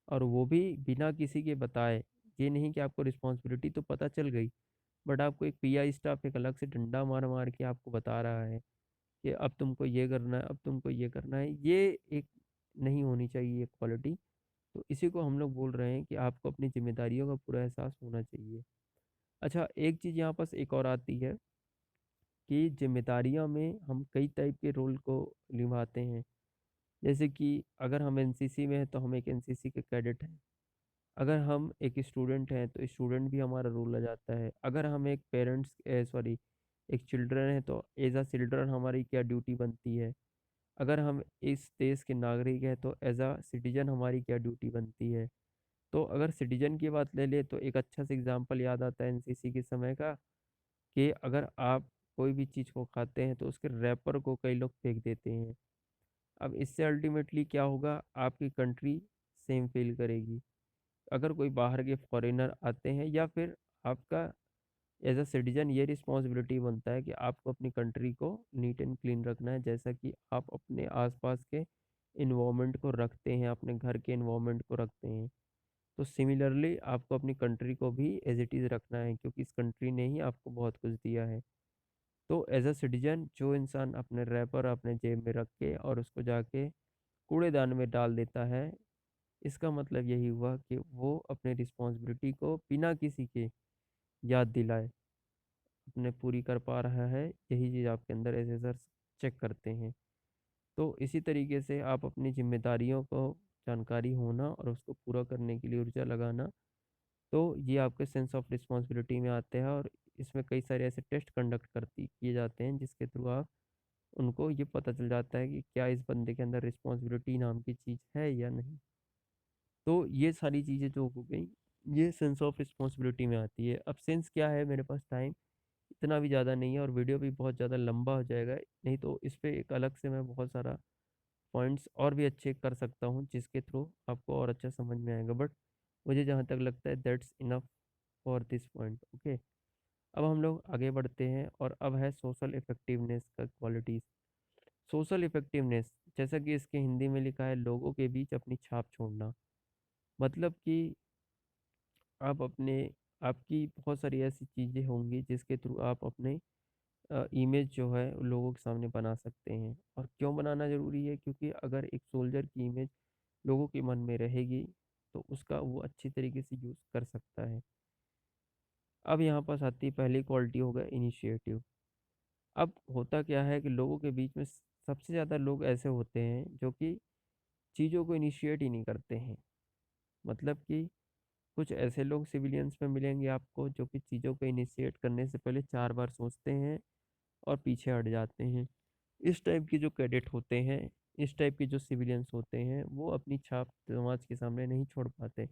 और वो भी बिना किसी के बताए। ये नहीं कि आपको रिस्पॉन्सिबिलिटी तो पता चल गई, बट आपको एक पीआई स्टाफ एक अलग से डंडा मार मार के आपको बता रहा है कि अब तुमको ये करना है, अब तुमको ये करना है। ये एक नहीं होनी चाहिए ये क्वालिटी। तो इसी को हम लोग बोल रहे हैं कि आपको अपनी जिम्मेदारियों का पूरा एहसास होना चाहिए। अच्छा, एक चीज़ यहाँ पास एक और आती है कि जिम्मेदारियों में हम कई टाइप के रोल को निभाते हैं। जैसे कि अगर हम एनसीसी में हैं तो हम एक एनसीसी के कैडेट हैं। अगर हम एक स्टूडेंट हैं तो स्टूडेंट भी हमारा रोल आ जाता है। अगर हम एक पेरेंट्स सॉरी एक चिल्ड्रन है तो एज अ चिल्ड्रन हमारी क्या ड्यूटी बनती है। अगर हम इस देश के नागरिक हैं तो एज अ सिटीजन हमारी क्या ड्यूटी बनती है। तो अगर सिटीजन की बात ले ले तो एक अच्छा सा एग्जांपल याद आता है एनसीसी के समय का, कि अगर आप कोई भी चीज़ को खाते हैं तो उसके रैपर को कई लोग फेंक देते हैं। अब इससे अल्टीमेटली क्या होगा, आपकी कंट्री सेम फील करेगी। अगर कोई बाहर के फॉरेनर आते हैं, या फिर आपका एज अ सिटीजन ये रिस्पॉन्सिबिलिटी बनता है कि आपको अपनी कंट्री को नीट एंड क्लीन रखना है, जैसा कि आप अपने आसपास के इन्वायरमेंट को रखते हैं, अपने घर के इन्वायरमेंट को रखते हैं। तो सिमिलरली आपको अपनी कंट्री को भी एज इट इज़ रखना है, क्योंकि इस कंट्री ने ही आपको बहुत कुछ दिया है। तो एज अ सिटीजन जो इंसान अपने रैपर अपने जेब में रख के और उसको जाके कूड़ेदान में डाल देता है, इसका मतलब यही हुआ कि वो अपने रिस्पॉन्सिबिलिटी को बिना किसी के याद दिलाए अपने पूरी कर पा रहा है। यही चीज़ आपके अंदर एसेसर चेक करते हैं। तो इसी तरीके से आप अपनी जिम्मेदारियों को जानकारी होना और उसको पूरा करने के लिए ऊर्जा लगाना, तो ये आपके सेंस ऑफ रिस्पॉन्सिबिलिटी में आते हैं। और इसमें कई सारे ऐसे टेस्ट कंडक्ट करती किए जाते हैं जिसके थ्रू आप उनको ये पता चल जाता है कि क्या इस बंदे के अंदर रिस्पॉन्सिबिलिटी नाम की चीज़ है या नहीं। तो ये सारी चीज़ें जो हो गई, ये सेंस ऑफ रिस्पॉन्सिबिलिटी में आती है। अब सेंस क्या है, मेरे पास टाइम इतना भी ज़्यादा नहीं है और वीडियो भी बहुत ज़्यादा लंबा हो जाएगा, नहीं तो इस पे एक अलग से मैं बहुत सारा पॉइंट्स और भी अच्छे कर सकता हूँ जिसके थ्रू आपको और अच्छा समझ में आएगा। बट मुझे जहाँ तक लगता है that's enough for this point. Okay, अब हम लोग आगे बढ़ते हैं और अब है सोशल इफ़ेक्टिवनेस का क्वालिटीज़। सोशल इफ़ेक्टिवनेस, जैसा कि इसके हिंदी में लिखा है, लोगों के बीच अपनी छाप छोड़ना। मतलब कि आप अपने आपकी बहुत सारी ऐसी चीज़ें होंगी जिसके थ्रू आप अपने इमेज जो है लोगों के सामने बना सकते हैं। और क्यों बनाना ज़रूरी है, क्योंकि अगर एक सोल्जर की इमेज लोगों के मन में रहेगी तो उसका वो अच्छी तरीके से यूज़ कर सकता है। अब यहाँ पास आती है पहली क्वालिटी, होगा इनिशिएटिव। अब होता क्या है कि लोगों के बीच में सबसे ज़्यादा लोग ऐसे होते हैं जो कि चीज़ों को इनिशिएट ही नहीं करते हैं। मतलब कि कुछ ऐसे लोग सिविलियंस में मिलेंगे आपको जो कि चीज़ों को इनिशिएट करने से पहले 4 बार सोचते हैं और पीछे हट जाते हैं। इस टाइप के जो कैडेट होते हैं, इस टाइप के जो सिविलियंस होते हैं, वो अपनी छाप समाज के सामने नहीं छोड़ पाते।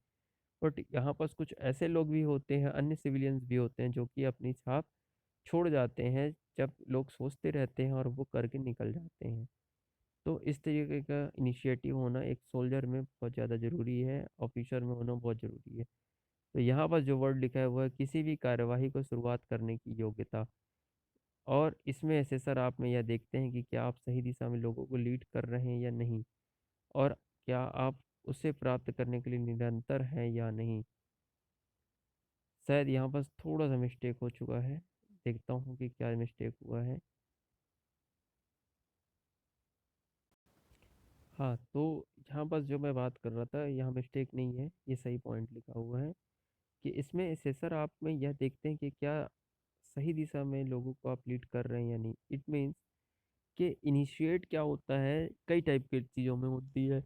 बट यहाँ पास कुछ ऐसे लोग भी होते हैं, अन्य सिविलियंस भी होते हैं जो कि अपनी छाप छोड़ जाते हैं जब लोग सोचते रहते हैं और वो करके निकल जाते हैं। तो इस तरीके का इनिशिएटिव होना एक सोल्जर में बहुत ज़्यादा ज़रूरी है, ऑफिसर में होना बहुत ज़रूरी है। तो यहाँ पर जो वर्ड लिखा है वो है किसी भी कार्यवाही को शुरुआत करने की योग्यता। और इसमें ऐसे सर आप में यह देखते हैं कि क्या आप सही दिशा में लोगों को लीड कर रहे हैं या नहीं, और क्या आप उसे प्राप्त करने के लिए निरंतर हैं या नहीं। शायद यहाँ पर थोड़ा सा मिस्टेक हो चुका है, देखता हूँ कि क्या मिस्टेक हुआ है। हाँ, तो यहाँ पर जो मैं बात कर रहा था यहाँ मिस्टेक नहीं है, ये सही पॉइंट लिखा हुआ है कि इसमें एसेसर आप में यह देखते हैं कि क्या सही दिशा में लोगों को आप लीड कर रहे हैं या नहीं। इट मीन्स कि इनिशिएट क्या होता है, कई टाइप की चीज़ों में होती है।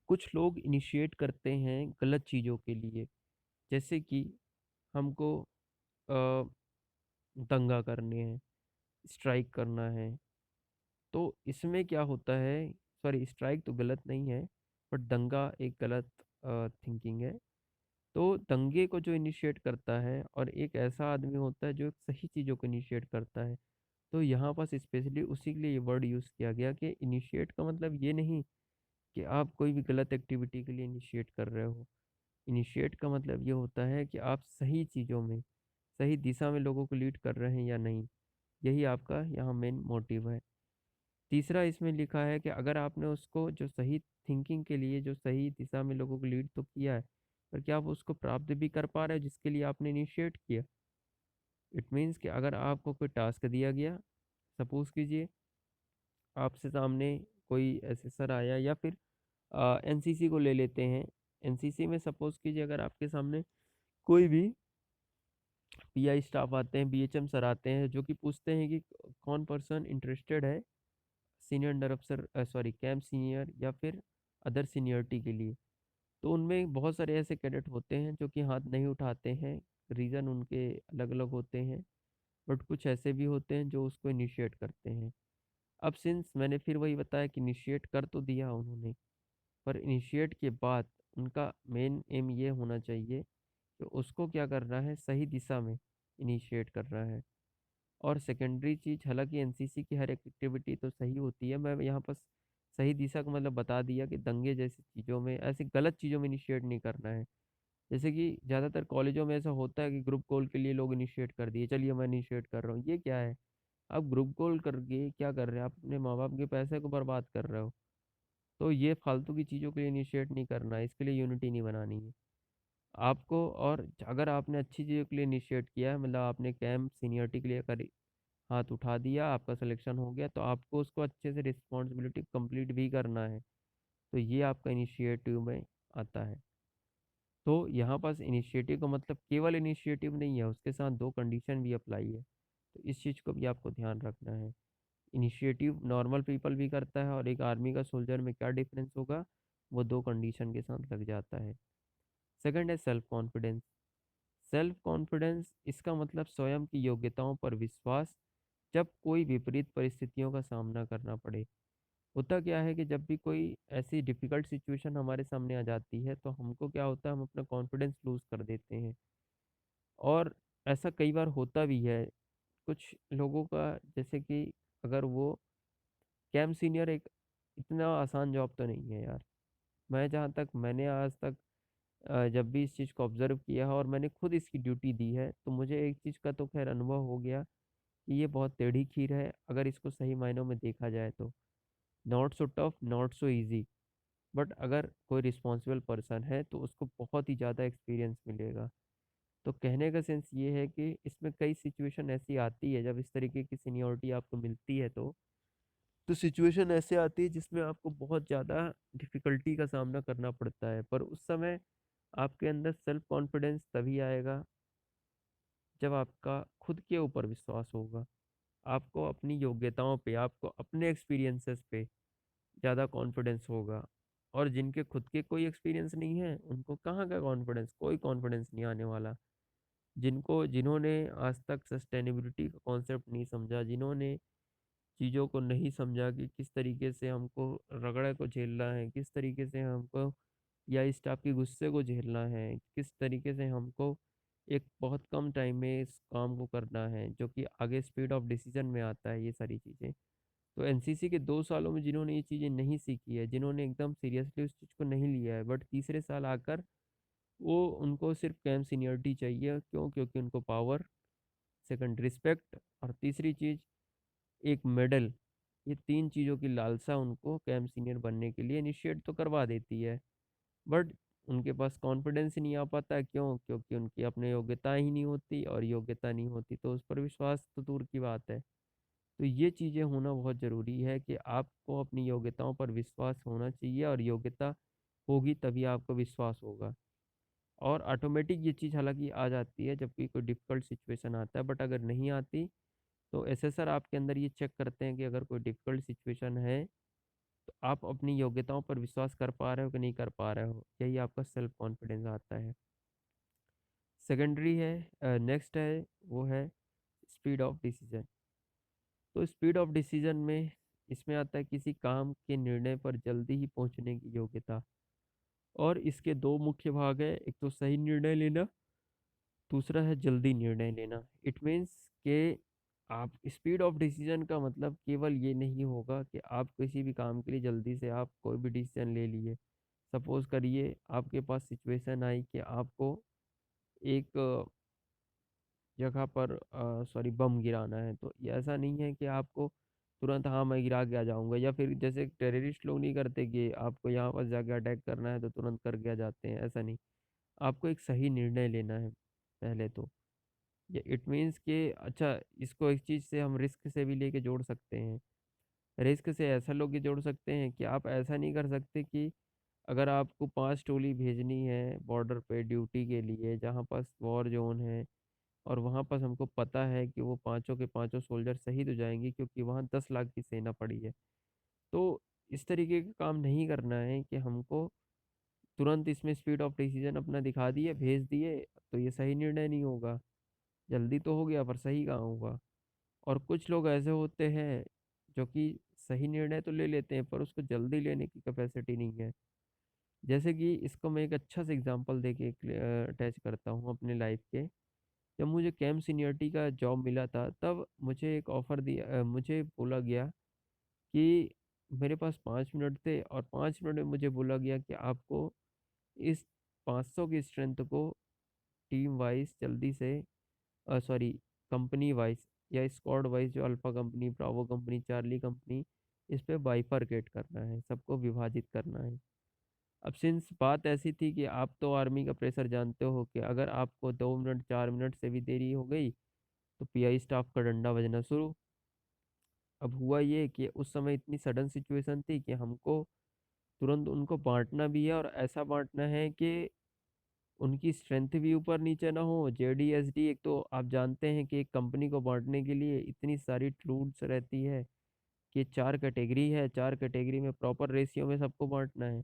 कुछ लोग इनिशिएट करते हैं गलत चीज़ों के लिए, जैसे कि हमको अ, दंगा करने हैं, स्ट्राइक करना है। तो इसमें क्या होता है, सॉरी स्ट्राइक तो गलत नहीं है, बट दंगा एक गलत थिंकिंग है। तो दंगे को जो इनिशिएट करता है और एक ऐसा आदमी होता है जो सही चीज़ों को इनिशिएट करता है। तो यहाँ पास स्पेशली उसी के लिए ये वर्ड यूज़ किया गया कि इनिशिएट का मतलब ये नहीं कि आप कोई भी गलत एक्टिविटी के लिए इनिशिएट कर रहे हो। इनिशिएट का मतलब ये होता है कि आप सही चीज़ों में, सही दिशा में लोगों को लीड कर रहे हैं या नहीं। यही आपका यहाँ मेन मोटिव है। तीसरा इसमें लिखा है कि अगर आपने उसको जो सही थिंकिंग के लिए जो सही दिशा में लोगों को लीड तो किया है, पर क्या आप उसको प्राप्त भी कर पा रहे हो जिसके लिए आपने इनिशिएट किया? इट मीन्स कि अगर आपको कोई टास्क दिया गया, सपोज़ कीजिए आपसे सामने कोई एसेसर आया या फिर एनसीसी को ले लेते हैं। एनसीसी में सपोज़ कीजिए अगर आपके सामने कोई भी पीआई स्टाफ आते हैं, बीएचएम सर आते हैं जो कि पूछते हैं कि कौन पर्सन इंटरेस्टेड है सीनियर अंडर अफ़सर सॉरी कैंप सीनियर या फिर अदर सीनियरिटी के लिए। तो उनमें बहुत सारे ऐसे कैडेट होते हैं जो कि हाथ नहीं उठाते हैं, रीज़न उनके अलग-अलग होते हैं, बट कुछ ऐसे भी होते हैं जो उसको इनिशिएट करते हैं। अब सिंस मैंने फिर वही बताया कि इनिशिएट कर तो दिया उन्होंने, पर इनिशिएट के बाद उनका मेन एम ये होना चाहिए कि उसको क्या करना है, सही दिशा में इनिशिएट करना है। और सेकेंडरी चीज़, हालाँकि एनसीसी की हर एक एक्टिविटी तो सही होती है, मैं यहाँ पर सही दिशा का मतलब बता दिया कि दंगे जैसी चीज़ों में, ऐसी गलत चीज़ों में इनिशिएट नहीं करना है। जैसे कि ज़्यादातर कॉलेजों में ऐसा होता है कि ग्रुप कॉल के लिए लोग इनिशिएट कर दिए, चलिए मैं इनिशिएट कर रहा हूँ, ये क्या है? आप ग्रुप कॉल करके क्या कर रहे हैं? आप अपने माँ-बाप के पैसे को बर्बाद कर रहे हो। तो ये फालतू की चीज़ों के लिए इनिशिएट नहीं करना है, इसके लिए यूनिटी नहीं बनानी है। आपको और अगर आपने अच्छी चीज़ों के लिए इनिशिएट किया है, मतलब आपने कैंप सीनियरिटी के लिए करी, हाथ उठा दिया, आपका सिलेक्शन हो गया, तो आपको उसको अच्छे से रिस्पॉन्सिबिलिटी कंप्लीट भी करना है। तो ये आपका इनिशिएटिव में आता है। तो यहाँ पास इनिशिएटिव का मतलब केवल इनिशिएटिव नहीं है, उसके साथ 2 कंडीशन भी अप्लाई है। तो इस चीज़ को भी आपको ध्यान रखना है। इनिशिएटिव नॉर्मल पीपल भी करता है और एक आर्मी का सोल्जर में क्या डिफरेंस होगा, वो 2 कंडीशन के साथ लग जाता है। सेकंड है सेल्फ कॉन्फिडेंस। सेल्फ कॉन्फिडेंस इसका मतलब स्वयं की योग्यताओं पर विश्वास, जब कोई विपरीत परिस्थितियों का सामना करना पड़े। होता क्या है कि जब भी कोई ऐसी डिफ़िकल्ट सिचुएशन हमारे सामने आ जाती है, तो हमको क्या होता है, हम अपना कॉन्फिडेंस लूज़ कर देते हैं। और ऐसा कई बार होता भी है। कुछ लोगों का, जैसे कि अगर वो कैंप सीनियर एक इतना आसान जॉब तो नहीं है यार। मैं जहाँ तक मैंने आज तक जब भी इस चीज़ को ऑब्ज़र्व किया है और मैंने खुद इसकी ड्यूटी दी है, तो मुझे एक चीज़ का तो ख़ैर अनुभव हो गया कि ये बहुत टेढ़ी खीर है, अगर इसको सही मायनों में देखा जाए तो। Not so tough, not so easy, but अगर कोई रिस्पॉन्सिबल पर्सन है, तो उसको बहुत ही ज़्यादा एक्सपीरियंस मिलेगा। तो कहने का सेंस ये है कि इसमें कई सिचुएशन ऐसी आती है, जब इस तरीके की सीनियरिटी आपको मिलती है तो सिचुएशन ऐसे आती है जिसमें आपको बहुत ज़्यादा डिफ़िकल्टी का सामना करना पड़ता है। पर उस समय आपके अंदर सेल्फ कॉन्फिडेंस तभी आएगा जब आपका खुद के ऊपर विश्वास होगा। आपको अपनी योग्यताओं पे, आपको अपने एक्सपीरियंसेस पे ज़्यादा कॉन्फिडेंस होगा। और जिनके खुद के कोई एक्सपीरियंस नहीं है, उनको कहाँ का कॉन्फिडेंस, कोई कॉन्फिडेंस नहीं आने वाला। जिन्होंने आज तक सस्टेनेबिलिटी का कॉन्सेप्ट नहीं समझा, जिन्होंने चीज़ों को नहीं समझा कि किस तरीके से हमको रगड़े को झेलना है, किस तरीके से हमको या इस टाइप के गुस्से को झेलना है, किस तरीके से हमको एक बहुत कम टाइम में इस काम को करना है, जो कि आगे स्पीड ऑफ डिसीजन में आता है ये सारी चीज़ें। तो एनसीसी के 2 सालों में जिन्होंने ये चीज़ें नहीं सीखी है, जिन्होंने एकदम सीरियसली उस चीज़ को नहीं लिया है, बट तीसरे साल आकर वो उनको सिर्फ़ कैंप सीनियरिटी चाहिए। क्यों? क्योंकि उनको पावर, सेकंड रिस्पेक्ट और तीसरी चीज़ एक मेडल, ये 3 चीज़ों की लालसा उनको कैंप सीनियर बनने के लिए इनिशिएट तो करवा देती है। बट उनके पास कॉन्फिडेंस ही नहीं आ पाता है, क्यों? क्योंकि उनकी अपनी योग्यता ही नहीं होती, और योग्यता नहीं होती तो उस पर विश्वास तो दूर की बात है। तो ये चीज़ें होना बहुत ज़रूरी है कि आपको अपनी योग्यताओं पर विश्वास होना चाहिए, और योग्यता होगी तभी आपको विश्वास होगा। और ऑटोमेटिक ये चीज़ हालाँकि आ जाती है जब भी कोई डिफ़िकल्ट सिचुएशन आता है, बट अगर नहीं आती तो एसेसर आपके अंदर ये चेक करते हैं कि अगर कोई डिफ़िकल्ट सिचुएशन है, तो आप अपनी योग्यताओं पर विश्वास कर पा रहे हो कि नहीं कर पा रहे हो, यही आपका सेल्फ कॉन्फिडेंस आता है। सेकेंडरी है, नेक्स्ट है, वो है स्पीड ऑफ डिसीजन। तो स्पीड ऑफ डिसीजन में इसमें आता है किसी काम के निर्णय पर जल्दी ही पहुंचने की योग्यता। और इसके दो मुख्य भाग है, एक तो सही निर्णय लेना, दूसरा है जल्दी निर्णय लेना। इट मीन्स के आप स्पीड ऑफ डिसीजन का मतलब केवल ये नहीं होगा कि आप किसी भी काम के लिए जल्दी से आप कोई भी डिसीजन ले लिए। सपोज करिए आपके पास सिचुएशन आई कि आपको एक जगह पर सॉरी बम गिराना है, तो ये ऐसा नहीं है कि आपको तुरंत हाँ मैं गिरा के आ जाऊंगा, या फिर जैसे टेररिस्ट लोग नहीं करते कि आपको यहाँ पर जाके अटैक करना है तो तुरंत करके आ जाते हैं, ऐसा नहीं। आपको एक सही निर्णय लेना है पहले तो। ये इट मीन्स कि अच्छा, इसको इस चीज़ से हम रिस्क से भी लेके जोड़ सकते हैं। रिस्क से ऐसा लोग ये जोड़ सकते हैं कि आप ऐसा नहीं कर सकते कि अगर आपको 5 टोली भेजनी है बॉर्डर पे ड्यूटी के लिए जहाँ पास वॉर जोन है, और वहाँ पास हमको पता है कि वो पाँचों के पाँचों सोल्जर शहीद हो जाएंगे क्योंकि वहाँ 10 लाख की सेना पड़ी है। तो इस तरीके का काम नहीं करना है कि हमको तुरंत इसमें स्पीड ऑफ डिसीजन अपना दिखा दिए भेज दिए, तो ये सही निर्णय नहीं होगा। जल्दी तो हो गया पर सही कहाँ होगा। और कुछ लोग ऐसे होते हैं जो कि सही निर्णय तो ले लेते हैं पर उसको जल्दी लेने की कैपेसिटी नहीं है। जैसे कि इसको मैं एक अच्छा सा एग्जांपल देके अटैच करता हूँ अपने लाइफ के। जब मुझे कैंप सीनियरिटी का जॉब मिला था तब मुझे एक ऑफ़र दिया, मुझे बोला गया कि मेरे पास 5 मिनट थे और 5 मिनट में मुझे बोला गया कि आपको इस 500 की स्ट्रेंथ को टीम वाइज जल्दी से सॉरी कंपनी वाइज या स्क्वाड वाइज, जो alpha company, Bravo company, Charlie company, इस पे बाइफरकेट करना है, सबको विभाजित करना है। अब सिंस बात ऐसी थी कि आप तो आर्मी का प्रेशर जानते हो कि अगर आपको 2 मिनट 4 मिनट से भी देरी हो गई तो पीआई स्टाफ का डंडा बजना शुरू। अब हुआ ये कि उस समय इतनी सडन सिचुएशन थी कि हमको तुरंत उनको बांटना भी है, और ऐसा बांटना है कि उनकी स्ट्रेंथ भी ऊपर नीचे ना हो। जेडीएसडी, एक तो आप जानते हैं कि एक कंपनी को बांटने के लिए इतनी सारी रूल्स रहती है कि 4 कैटेगरी है, 4 कैटेगरी में प्रॉपर रेशियो में सबको बांटना है।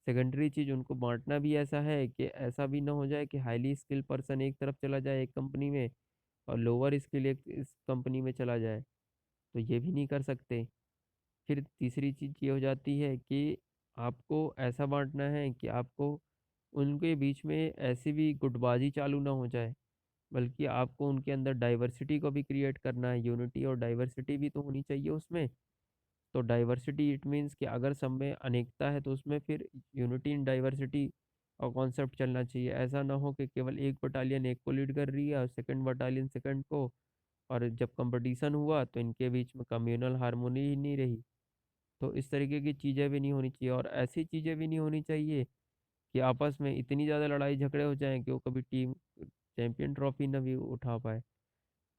सेकेंडरी चीज़, उनको बांटना भी ऐसा है कि ऐसा भी ना हो जाए कि हाईली स्किल पर्सन एक तरफ चला जाए एक कंपनी में और लोअर स्किल एक इस कंपनी में चला जाए, तो ये भी नहीं कर सकते। फिर तीसरी चीज़ ये हो जाती है कि आपको ऐसा बांटना है कि आपको उनके बीच में ऐसी भी गुटबाजी चालू ना हो जाए, बल्कि आपको उनके अंदर डाइवर्सिटी को भी क्रिएट करना है। यूनिटी और डाइवर्सिटी भी तो होनी चाहिए उसमें। तो डाइवर्सिटी इट मीन्स कि अगर सब में अनेकता है तो उसमें फिर यूनिटी इन डाइवर्सिटी और कॉन्सेप्ट चलना चाहिए। ऐसा ना हो कि केवल एक बटालियन एक को लीड कर रही है और सेकंड बटालियन सेकंड को, और जब कंपटीशन हुआ तो इनके बीच में कम्युनल हार्मोनी ही नहीं रही। तो इस तरीके की चीज़ें भी नहीं होनी चाहिए, और ऐसी चीज़ें भी नहीं होनी चाहिए कि आपस में इतनी ज़्यादा लड़ाई झगड़े हो जाएं कि वो कभी टीम चैंपियन ट्रॉफी ना भी उठा पाए।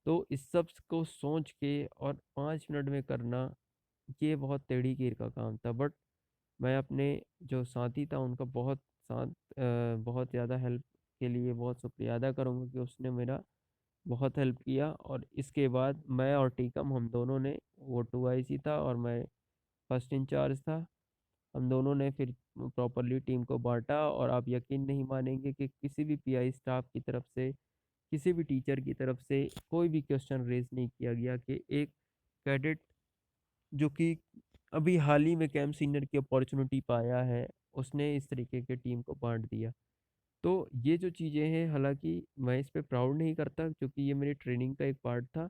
तो इस सब को सोच के और 5 मिनट में करना, ये बहुत टेढ़ी कीर का काम था। बट मैं अपने जो साथी था उनका बहुत ज़्यादा हेल्प के लिए बहुत शुक्रिया अदा करूँगा कि उसने मेरा बहुत हेल्प किया। और इसके बाद मैं और टीकम, हम दोनों ने, वो 2IC था और मैं फर्स्ट इंचार्ज था, हम दोनों ने फिर प्रॉपरली टीम को बांटा। और आप यकीन नहीं मानेंगे कि किसी भी पीआई स्टाफ की तरफ से, किसी भी टीचर की तरफ से कोई भी क्वेश्चन रेज नहीं किया गया कि एक कैडेट जो कि अभी हाल ही में कैंप सीनियर की अपॉर्चुनिटी पाया है, उसने इस तरीके के टीम को बांट दिया। तो ये जो चीज़ें हैं, हालांकि मैं इस पे प्राउड नहीं करता क्योंकि ये मेरी ट्रेनिंग का एक पार्ट था,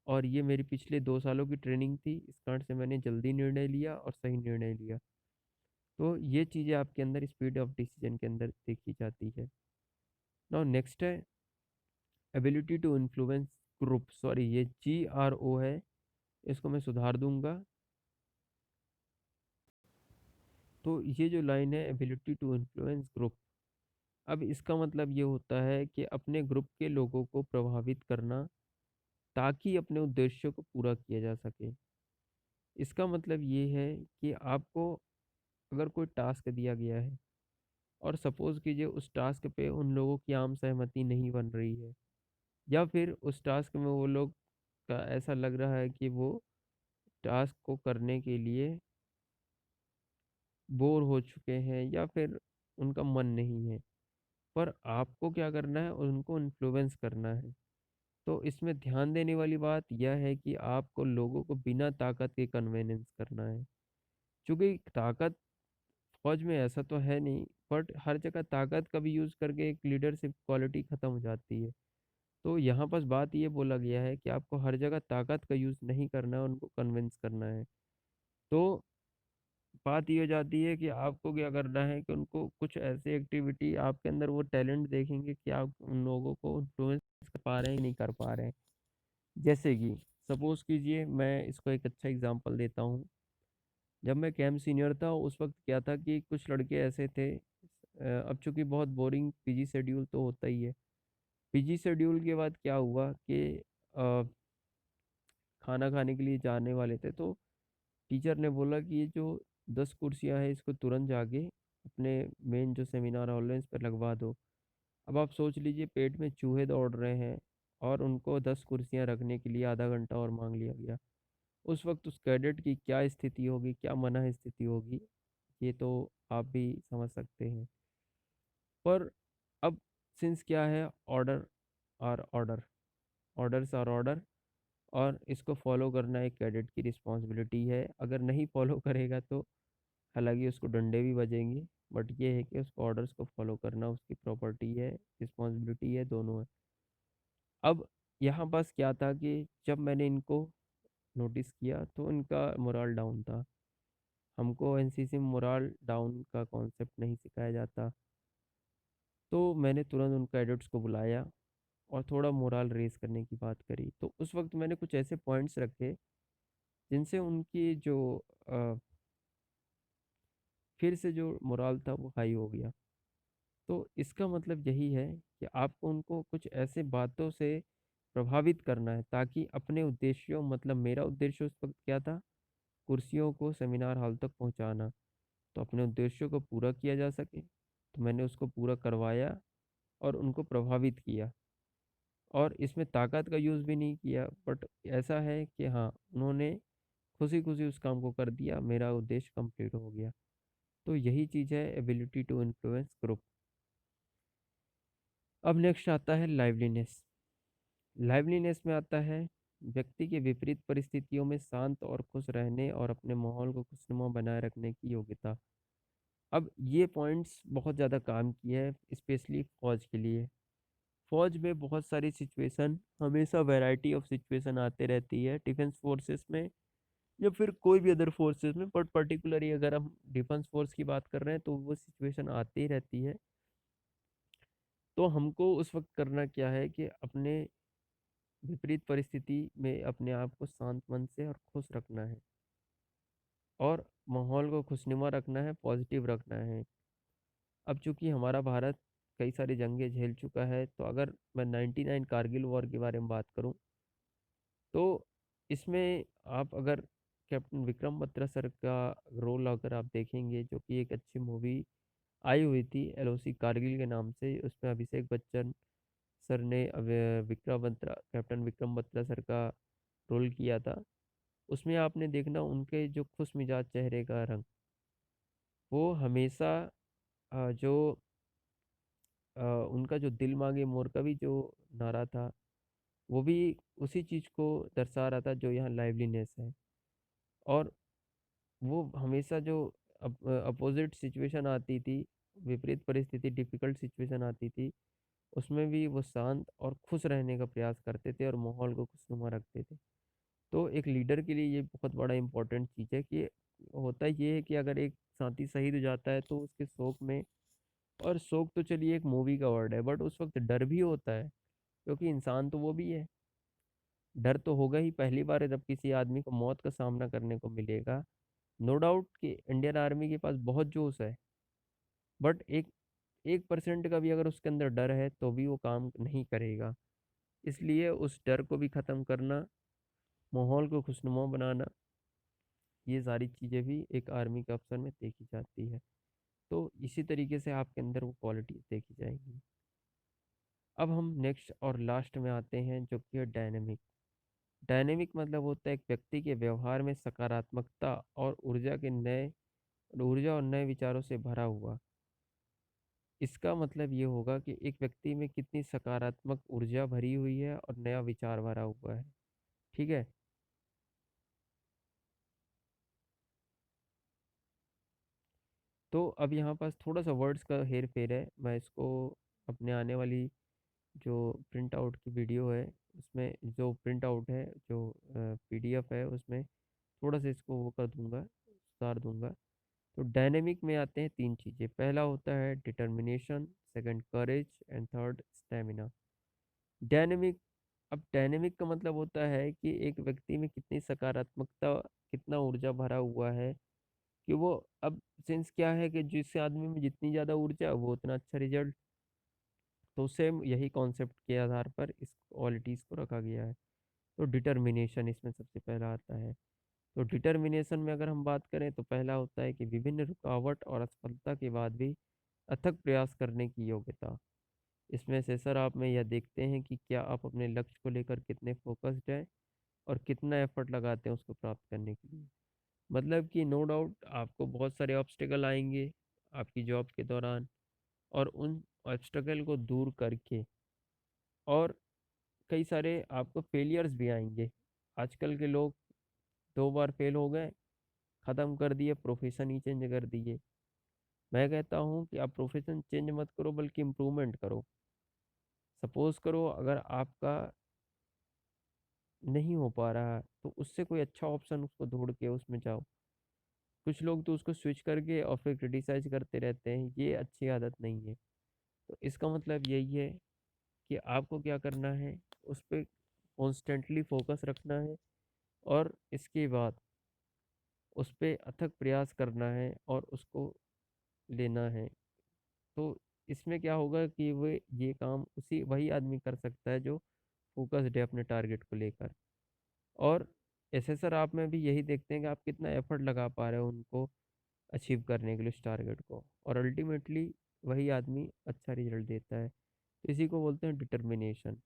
और ये मेरी पिछले 2 सालों की ट्रेनिंग थी। इस कारण से मैंने जल्दी निर्णय लिया और सही निर्णय लिया। तो ये चीज़ें आपके अंदर स्पीड ऑफ डिसीजन के अंदर देखी जाती है। नाउ नेक्स्ट है ability to influence group, sorry ये GRO है, इसको मैं सुधार दूंगा। तो ये जो लाइन है एबिलिटी टू इन्फ्लुएंस ग्रुप, अब इसका मतलब ये होता है कि अपने ग्रुप के लोगों को प्रभावित करना ताकि अपने उद्देश्यों को पूरा किया जा सके। इसका मतलब ये है कि आपको अगर कोई टास्क दिया गया है और सपोज कीजिए उस टास्क पे उन लोगों की आम सहमति नहीं बन रही है, या फिर उस टास्क में वो लोग का ऐसा लग रहा है कि वो टास्क को करने के लिए बोर हो चुके हैं या फिर उनका मन नहीं है, पर आपको क्या करना है, उनको इन्फ्लुएंस करना है। तो इसमें ध्यान देने वाली बात यह है कि आपको लोगों को बिना ताकत के कन्वेनेंस करना है। क्योंकि ताकत फौज में ऐसा तो है नहीं, बट हर जगह ताकत का भी यूज़ करके एक लीडरशिप क्वालिटी ख़त्म हो जाती है। तो यहाँ पर बात ये बोला गया है कि आपको हर जगह ताकत का यूज़ नहीं करना है, उनको कन्विंस करना है। तो बात ये हो जाती है कि आपको क्या करना है कि उनको कुछ ऐसी एक्टिविटी आपके अंदर वो टैलेंट देखेंगे कि आप उन लोगों को इन्फ्लुएंस कर पा रहे हैं कि नहीं कर पा रहे हैं। जैसे कि सपोज़ कीजिए, मैं इसको एक अच्छा एग्जांपल देता हूँ। जब मैं कैंप सीनियर था उस वक्त क्या था कि कुछ लड़के ऐसे थे, अब चूंकि बहुत बोरिंग पीजी शेड्यूल तो होता ही है। पीजी शेड्यूल के बाद क्या हुआ कि अ, खाना खाने के लिए जाने वाले थे, तो टीचर ने बोला कि ये जो 10 कुर्सियां हैं इसको तुरंत जाके अपने मेन जो सेमिनार हॉल है इस पर लगवा दो। अब आप सोच लीजिए, पेट में चूहे दौड़ रहे हैं और उनको 10 कुर्सियां रखने के लिए आधा घंटा और मांग लिया गया। उस वक्त उस कैडेट की क्या स्थिति होगी, क्या मना स्थिति होगी, ये तो आप भी समझ सकते हैं। पर अब सिंस क्या है, ऑर्डर और ऑर्डर, ऑर्डर्स और ऑर्डर, और इसको फॉलो करना एक कैडेट की रिस्पॉन्सिबिलिटी है। अगर नहीं फॉलो करेगा तो हालांकि उसको डंडे भी बजेंगे, बट ये है कि उसको ऑर्डर्स को फॉलो करना उसकी प्रॉपर्टी है, रिस्पॉन्सिबिलिटी है, दोनों है। अब यहाँ पास क्या था कि जब मैंने इनको नोटिस किया तो इनका मोरल डाउन था। हमको एनसीसी में मोरल डाउन का कॉन्सेप्ट नहीं सिखाया जाता। तो मैंने तुरंत उन कैडेट्स को बुलाया और थोड़ा मोरल रेस करने की बात करी। तो उस वक्त मैंने कुछ ऐसे पॉइंट्स रखे जिनसे उनकी जो अ, फिर से जो मोरल था वो हाई हो गया। तो इसका मतलब यही है कि आपको उनको कुछ ऐसे बातों से प्रभावित करना है ताकि अपने उद्देश्यों, मतलब मेरा उद्देश्य उस वक्त क्या था, कुर्सियों को सेमिनार हॉल तक पहुंचाना, तो अपने उद्देश्यों को पूरा किया जा सके तो मैंने उसको पूरा करवाया और उनको प्रभावित किया। और इसमें ताकत का यूज़ भी नहीं किया, बट ऐसा है कि हाँ, उन्होंने खुशी खुशी उस काम को कर दिया, मेरा उद्देश्य कंप्लीट हो गया। तो यही चीज़ है एबिलिटी टू इन्फ्लुएंस ग्रुप। अब नेक्स्ट आता है लाइवलीनेस। लाइवलीनेस में आता है व्यक्ति के विपरीत परिस्थितियों में शांत और खुश रहने और अपने माहौल को खुशनुमा बनाए रखने की योग्यता। अब ये पॉइंट्स बहुत ज़्यादा काम की है, स्पेशली फौज के लिए। फौज में बहुत सारी सिचुएशन, हमेशा वैरायटी ऑफ सिचुएशन आते रहती है डिफेंस फोर्सेस में या फिर कोई भी अदर फोर्सेस में, बट पर्टिकुलरली अगर हम डिफेंस फोर्स की बात कर रहे हैं तो वो सिचुएशन आती ही रहती है। तो हमको उस वक्त करना क्या है कि अपने विपरीत परिस्थिति में अपने आप को शांत मन से और खुश रखना है और माहौल को खुशनुमा रखना है, पॉजिटिव रखना है। अब चूंकि हमारा भारत कई सारी जंगें झेल चुका है, तो अगर मैं 99 कारगिल वॉर के बारे में बात करूं तो इसमें आप अगर कैप्टन विक्रम बत्रा सर का रोल अगर आप देखेंगे, जो कि एक अच्छी मूवी आई हुई थी एलओसी कारगिल के नाम से, उसमें अभिषेक बच्चन सर ने विक्रम बत्रा, कैप्टन विक्रम बत्रा सर का रोल किया था। उसमें आपने देखना उनके जो खुश मिजाज चेहरे का रंग, वो हमेशा जो उनका जो दिल मांगे मोर का भी जो नारा था, वो भी उसी चीज़ को दर्शा रहा था जो यहाँ लाइवलीनेस है। और वो हमेशा जो अपोजिट सिचुएशन आती थी, विपरीत परिस्थिति, डिफिकल्ट सिचुएशन आती थी, उसमें भी वो शांत और खुश रहने का प्रयास करते थे और माहौल को खुशनुमा रखते थे। तो एक लीडर के लिए ये बहुत बड़ा इंपॉर्टेंट चीज़ है कि होता ये है कि अगर एक साथी शहीद हो जाता है तो उसके शोक में, और शोक तो चलिए एक मूवी का वर्ड है, बट उस वक्त डर भी होता है, क्योंकि इंसान तो वो भी है। डर तो होगा ही, पहली बार जब किसी आदमी को मौत का सामना करने को मिलेगा। नो डाउट कि इंडियन आर्मी के पास बहुत जोश है, बट एक 1% का भी अगर उसके अंदर डर है तो भी वो काम नहीं करेगा। इसलिए उस डर को भी ख़त्म करना, माहौल को खुशनुमा बनाना, ये सारी चीज़ें भी एक आर्मी के अफसर में देखी जाती है। तो इसी तरीके से आपके अंदर वो क्वालिटी देखी जाएगी। अब हम नेक्स्ट और लास्ट में आते हैं जो कि है डायनेमिक। डायनेमिक मतलब होता है एक व्यक्ति के व्यवहार में सकारात्मकता और ऊर्जा के नए और ऊर्जा और नए विचारों से भरा हुआ। इसका मतलब ये होगा कि एक व्यक्ति में कितनी सकारात्मक ऊर्जा भरी हुई है और नया विचार भरा हुआ है। ठीक है? तो अब यहाँ पास थोड़ा-सा वर्ड्स का हेर-फेर है। मैं इसको अपने आने वाली जो प्रिंट आउट की वीडियो है, उसमें जो प्रिंट आउट है, जो पीडीएफ है, उसमें थोड़ा-सा इसको वो कर दूँगा, सुधार दूँगा। तो डायनेमिक में आते हैं 3 चीज़ें। पहला होता है determination, second courage and third stamina. Dynamic, अब डायनेमिक का मतलब होता है कि एक व्यक्ति में कितनी सकारात्मकता, कितना ऊर्जा भरा हुआ है कि वो, अब सेंस क्या है कि जिस आदमी में जितनी ज़्यादा ऊर्जा वो उतना अच्छा रिजल्ट। तो सेम यही कॉन्सेप्ट के आधार पर इस क्वालिटीज़ को रखा गया है। तो डिटर्मिनेशन इसमें सबसे पहला आता है। तो डिटर्मिनेशन में अगर हम बात करें तो पहला होता है कि विभिन्न रुकावट और असफलता के बाद भी अथक प्रयास करने की योग्यता। इसमें से सर आप में यह देखते हैं कि क्या आप अपने लक्ष्य को लेकर कितने फोकस्ड हैं और कितना एफर्ट लगाते हैं उसको प्राप्त करने के लिए। मतलब कि नो डाउट आपको बहुत सारे ऑब्स्टेकल आएंगे आपकी जॉब के दौरान, और उन ऑब्स्टेकल को दूर करके, और कई सारे आपको फेलियर्स भी आएंगे। आजकल के लोग 2 बार फेल हो गए, ख़त्म कर दिए, प्रोफेशन ही चेंज कर दिए। मैं कहता हूँ कि आप प्रोफेशन चेंज मत करो बल्कि इम्प्रूवमेंट करो। सपोज़ करो अगर आपका नहीं हो पा रहा है तो उससे कोई अच्छा ऑप्शन उसको ढूँढ के उसमें जाओ। कुछ लोग तो उसको स्विच करके और फिर क्रिटिसाइज़ करते रहते हैं, ये अच्छी आदत नहीं है। तो इसका मतलब यही है कि आपको क्या करना है, उस पे कॉन्स्टेंटली फ़ोकस रखना है और इसके बाद उस पे अथक प्रयास करना है और उसको लेना है। तो इसमें क्या होगा कि वो ये काम उसी वही आदमी कर सकता है जो फ़ोकस्ड है अपने टारगेट को लेकर। और एसेसर आप में भी यही देखते हैं कि आप कितना एफ़र्ट लगा पा रहे हो उनको अचीव करने के लिए उस टारगेट को, और अल्टीमेटली वही आदमी अच्छा रिज़ल्ट देता है। तो इसी को बोलते हैं डिटर्मिनेशन।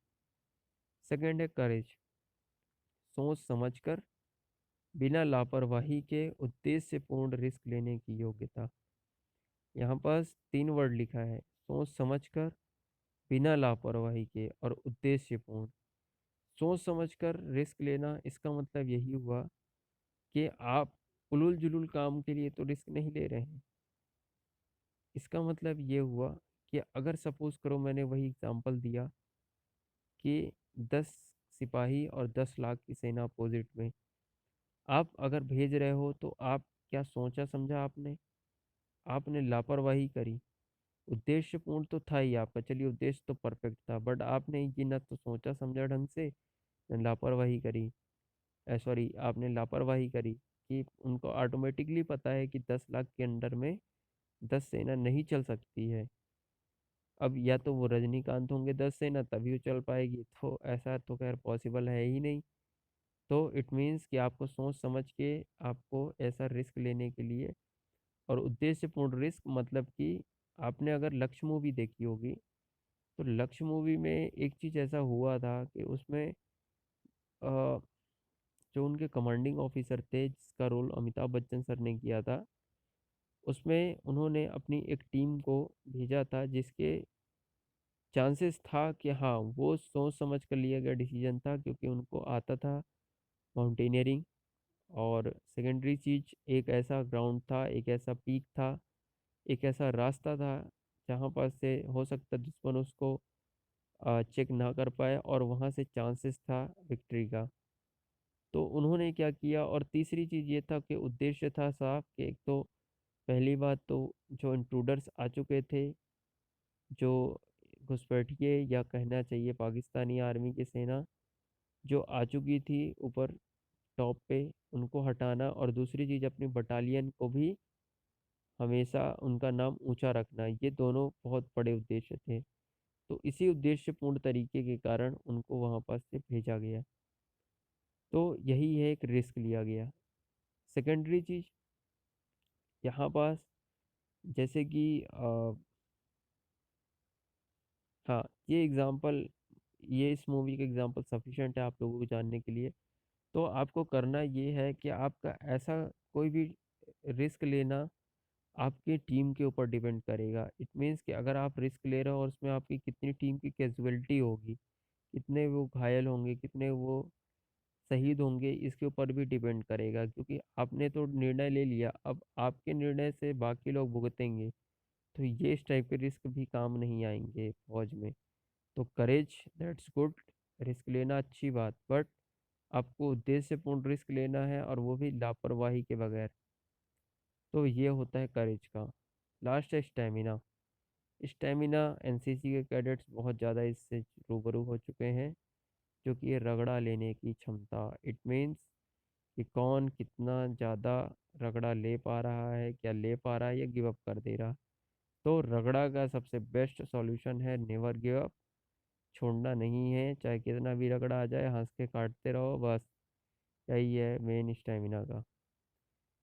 सेकंड है करेज, सोच समझकर बिना लापरवाही के उद्देश्यपूर्ण रिस्क लेने की योग्यता। यहाँ पास 3 वर्ड लिखा है, सोच समझकर, बिना लापरवाही के और उद्देश्यपूर्ण। सोच समझकर रिस्क लेना, इसका मतलब यही हुआ कि आप उलूल-जुलूल काम के लिए तो रिस्क नहीं ले रहे हैं। इसका मतलब ये हुआ कि अगर सपोज़ करो मैंने वही एग्ज़ाम्पल दिया कि 10 सिपाही और 10 लाख की सेना अपोज़िट में, आप अगर भेज रहे हो तो आप क्या सोचा समझा आपने? आपने लापरवाही करी। उद्देश्यपूर्ण तो था ही आपका, चलिए उद्देश्य तो परफेक्ट था, बट आपने ये ना तो सोचा समझा ढंग से, ना लापरवाही करी। सॉरी, आपने लापरवाही करी कि उनको ऑटोमेटिकली पता है कि 10 लाख के अंडर में 10 सेना नहीं चल सकती है। अब या तो वो रजनीकांत होंगे 10 सेना तभी वो चल पाएगी, तो ऐसा तो ख़ैर पॉसिबल है ही नहीं। तो इट मीन्स कि आपको सोच समझ के आपको ऐसा रिस्क लेने के लिए, और उद्देश्यपूर्ण रिस्क मतलब कि आपने अगर लक्ष्य मूवी देखी होगी, तो लक्ष्य मूवी में एक चीज़ ऐसा हुआ था कि उसमें अ, जो उनके कमांडिंग ऑफिसर थे जिसका रोल अमिताभ बच्चन सर ने किया था, उसमें उन्होंने अपनी एक टीम को भेजा था जिसके चांसेस था कि हाँ, वो सोच समझ कर लिया गया डिसीजन था क्योंकि उनको आता था माउंटेनियरिंग। और सेकेंडरी चीज़, एक ऐसा ग्राउंड था, एक ऐसा पीक था, एक ऐसा रास्ता था जहाँ पर से हो सकता है दुश्मन उसको चेक ना कर पाए, और वहाँ से चांसेस था विक्ट्री का। तो उन्होंने क्या किया, और तीसरी चीज़ ये था कि उद्देश्य था साफ कि एक तो पहली बात तो जो इंट्रूडर्स आ चुके थे, जो घुसपैठिए या कहना चाहिए पाकिस्तानी आर्मी की सेना जो आ चुकी थी ऊपर टॉप पे, उनको हटाना, और दूसरी चीज़ अपनी बटालियन को भी हमेशा उनका नाम ऊंचा रखना, ये दोनों बहुत बड़े उद्देश्य थे। तो इसी उद्देश्यपूर्ण तरीके के कारण उनको वहाँ पास से भेजा गया। तो यही है, एक रिस्क लिया गया। सेकेंडरी चीज़ यहाँ पास, जैसे कि हाँ, ये एग्ज़ाम्पल, ये इस मूवी का एग्ज़ाम्पल सफिशिएंट है आप लोगों को जानने के लिए। तो आपको करना ये है कि आपका ऐसा कोई भी रिस्क लेना आपकी टीम के ऊपर डिपेंड करेगा। इट मीन्स कि अगर आप रिस्क ले रहे हो और उसमें आपकी कितनी टीम की कैजुअलिटी होगी, कितने वो घायल होंगे, कितने वो शहीद होंगे, इसके ऊपर भी डिपेंड करेगा, क्योंकि आपने तो निर्णय ले लिया, अब आपके निर्णय से बाकी लोग भुगतेंगे। तो ये इस टाइप के रिस्क भी काम नहीं आएंगे फौज में। तो करेज, दैट्स गुड, रिस्क लेना अच्छी बात, बट आपको उद्देश्यपूर्ण रिस्क लेना है और वो भी लापरवाही के बगैर। तो ये होता है करेज का। लास्ट है स्टेमिना। स्टेमिना एनसीसी के कैडेट्स बहुत ज़्यादा इससे रूबरू हो चुके हैं, जो कि ये रगड़ा लेने की क्षमता। इट मीन्स कि कौन कितना ज़्यादा रगड़ा ले पा रहा है, क्या ले पा रहा है, या गिव अप कर दे रहा। तो रगड़ा का सबसे बेस्ट सॉल्यूशन है नेवर गिव अप। छोड़ना नहीं है, चाहे कितना भी रगड़ा आ जाए, हंस के काटते रहो बस। यही है मेन स्टेमिना का।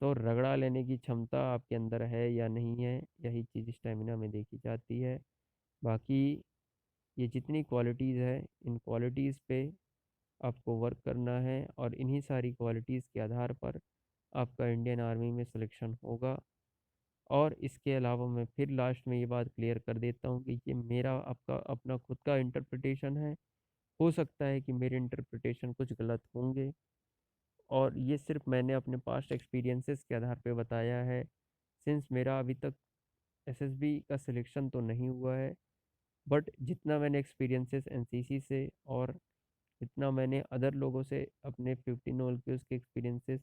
तो रगड़ा लेने की क्षमता आपके अंदर है या नहीं है, यही चीज़ स्टेमिना में देखी जाती है। बाकी ये जितनी क्वालिटीज़ है, इन क्वालिटीज़ पे आपको वर्क करना है, और इन्हीं सारी क्वालिटीज़ के आधार पर आपका इंडियन आर्मी में सिलेक्शन होगा। और इसके अलावा मैं फिर लास्ट में ये बात क्लियर कर देता हूँ कि ये मेरा आपका अपना खुद का इंटरप्रिटेशन है। हो सकता है कि मेरे इंटरप्रिटेशन कुछ गलत होंगे, और ये सिर्फ मैंने अपने पास्ट एक्सपीरियंसेस के आधार पे बताया है। सिंस मेरा अभी तक एसएसबी का सिलेक्शन तो नहीं हुआ है, बट जितना मैंने एक्सपीरियंसेस एनसीसी से और जितना मैंने अदर लोगों से अपने 15 होल के उसके एक्सपीरियंसेस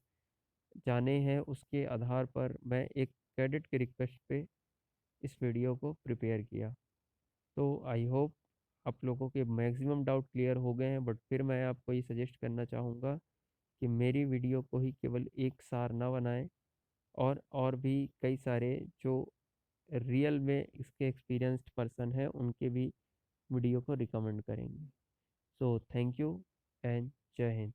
जाने हैं, उसके आधार पर मैं एक कैडेट के रिक्वेस्ट पे इस वीडियो को प्रिपेयर किया। तो आई होप आप लोगों के मैक्सिमम डाउट क्लियर हो गए हैं, बट फिर मैं आपको ये सजेस्ट करना चाहूँगा कि मेरी वीडियो को ही केवल एक सार ना बनाएं, और भी कई सारे जो रियल में इसके एक्सपीरियंस्ड पर्सन हैं उनके भी वीडियो को रिकमेंड करेंगे। सो थैंक यू एंड जय हिंद।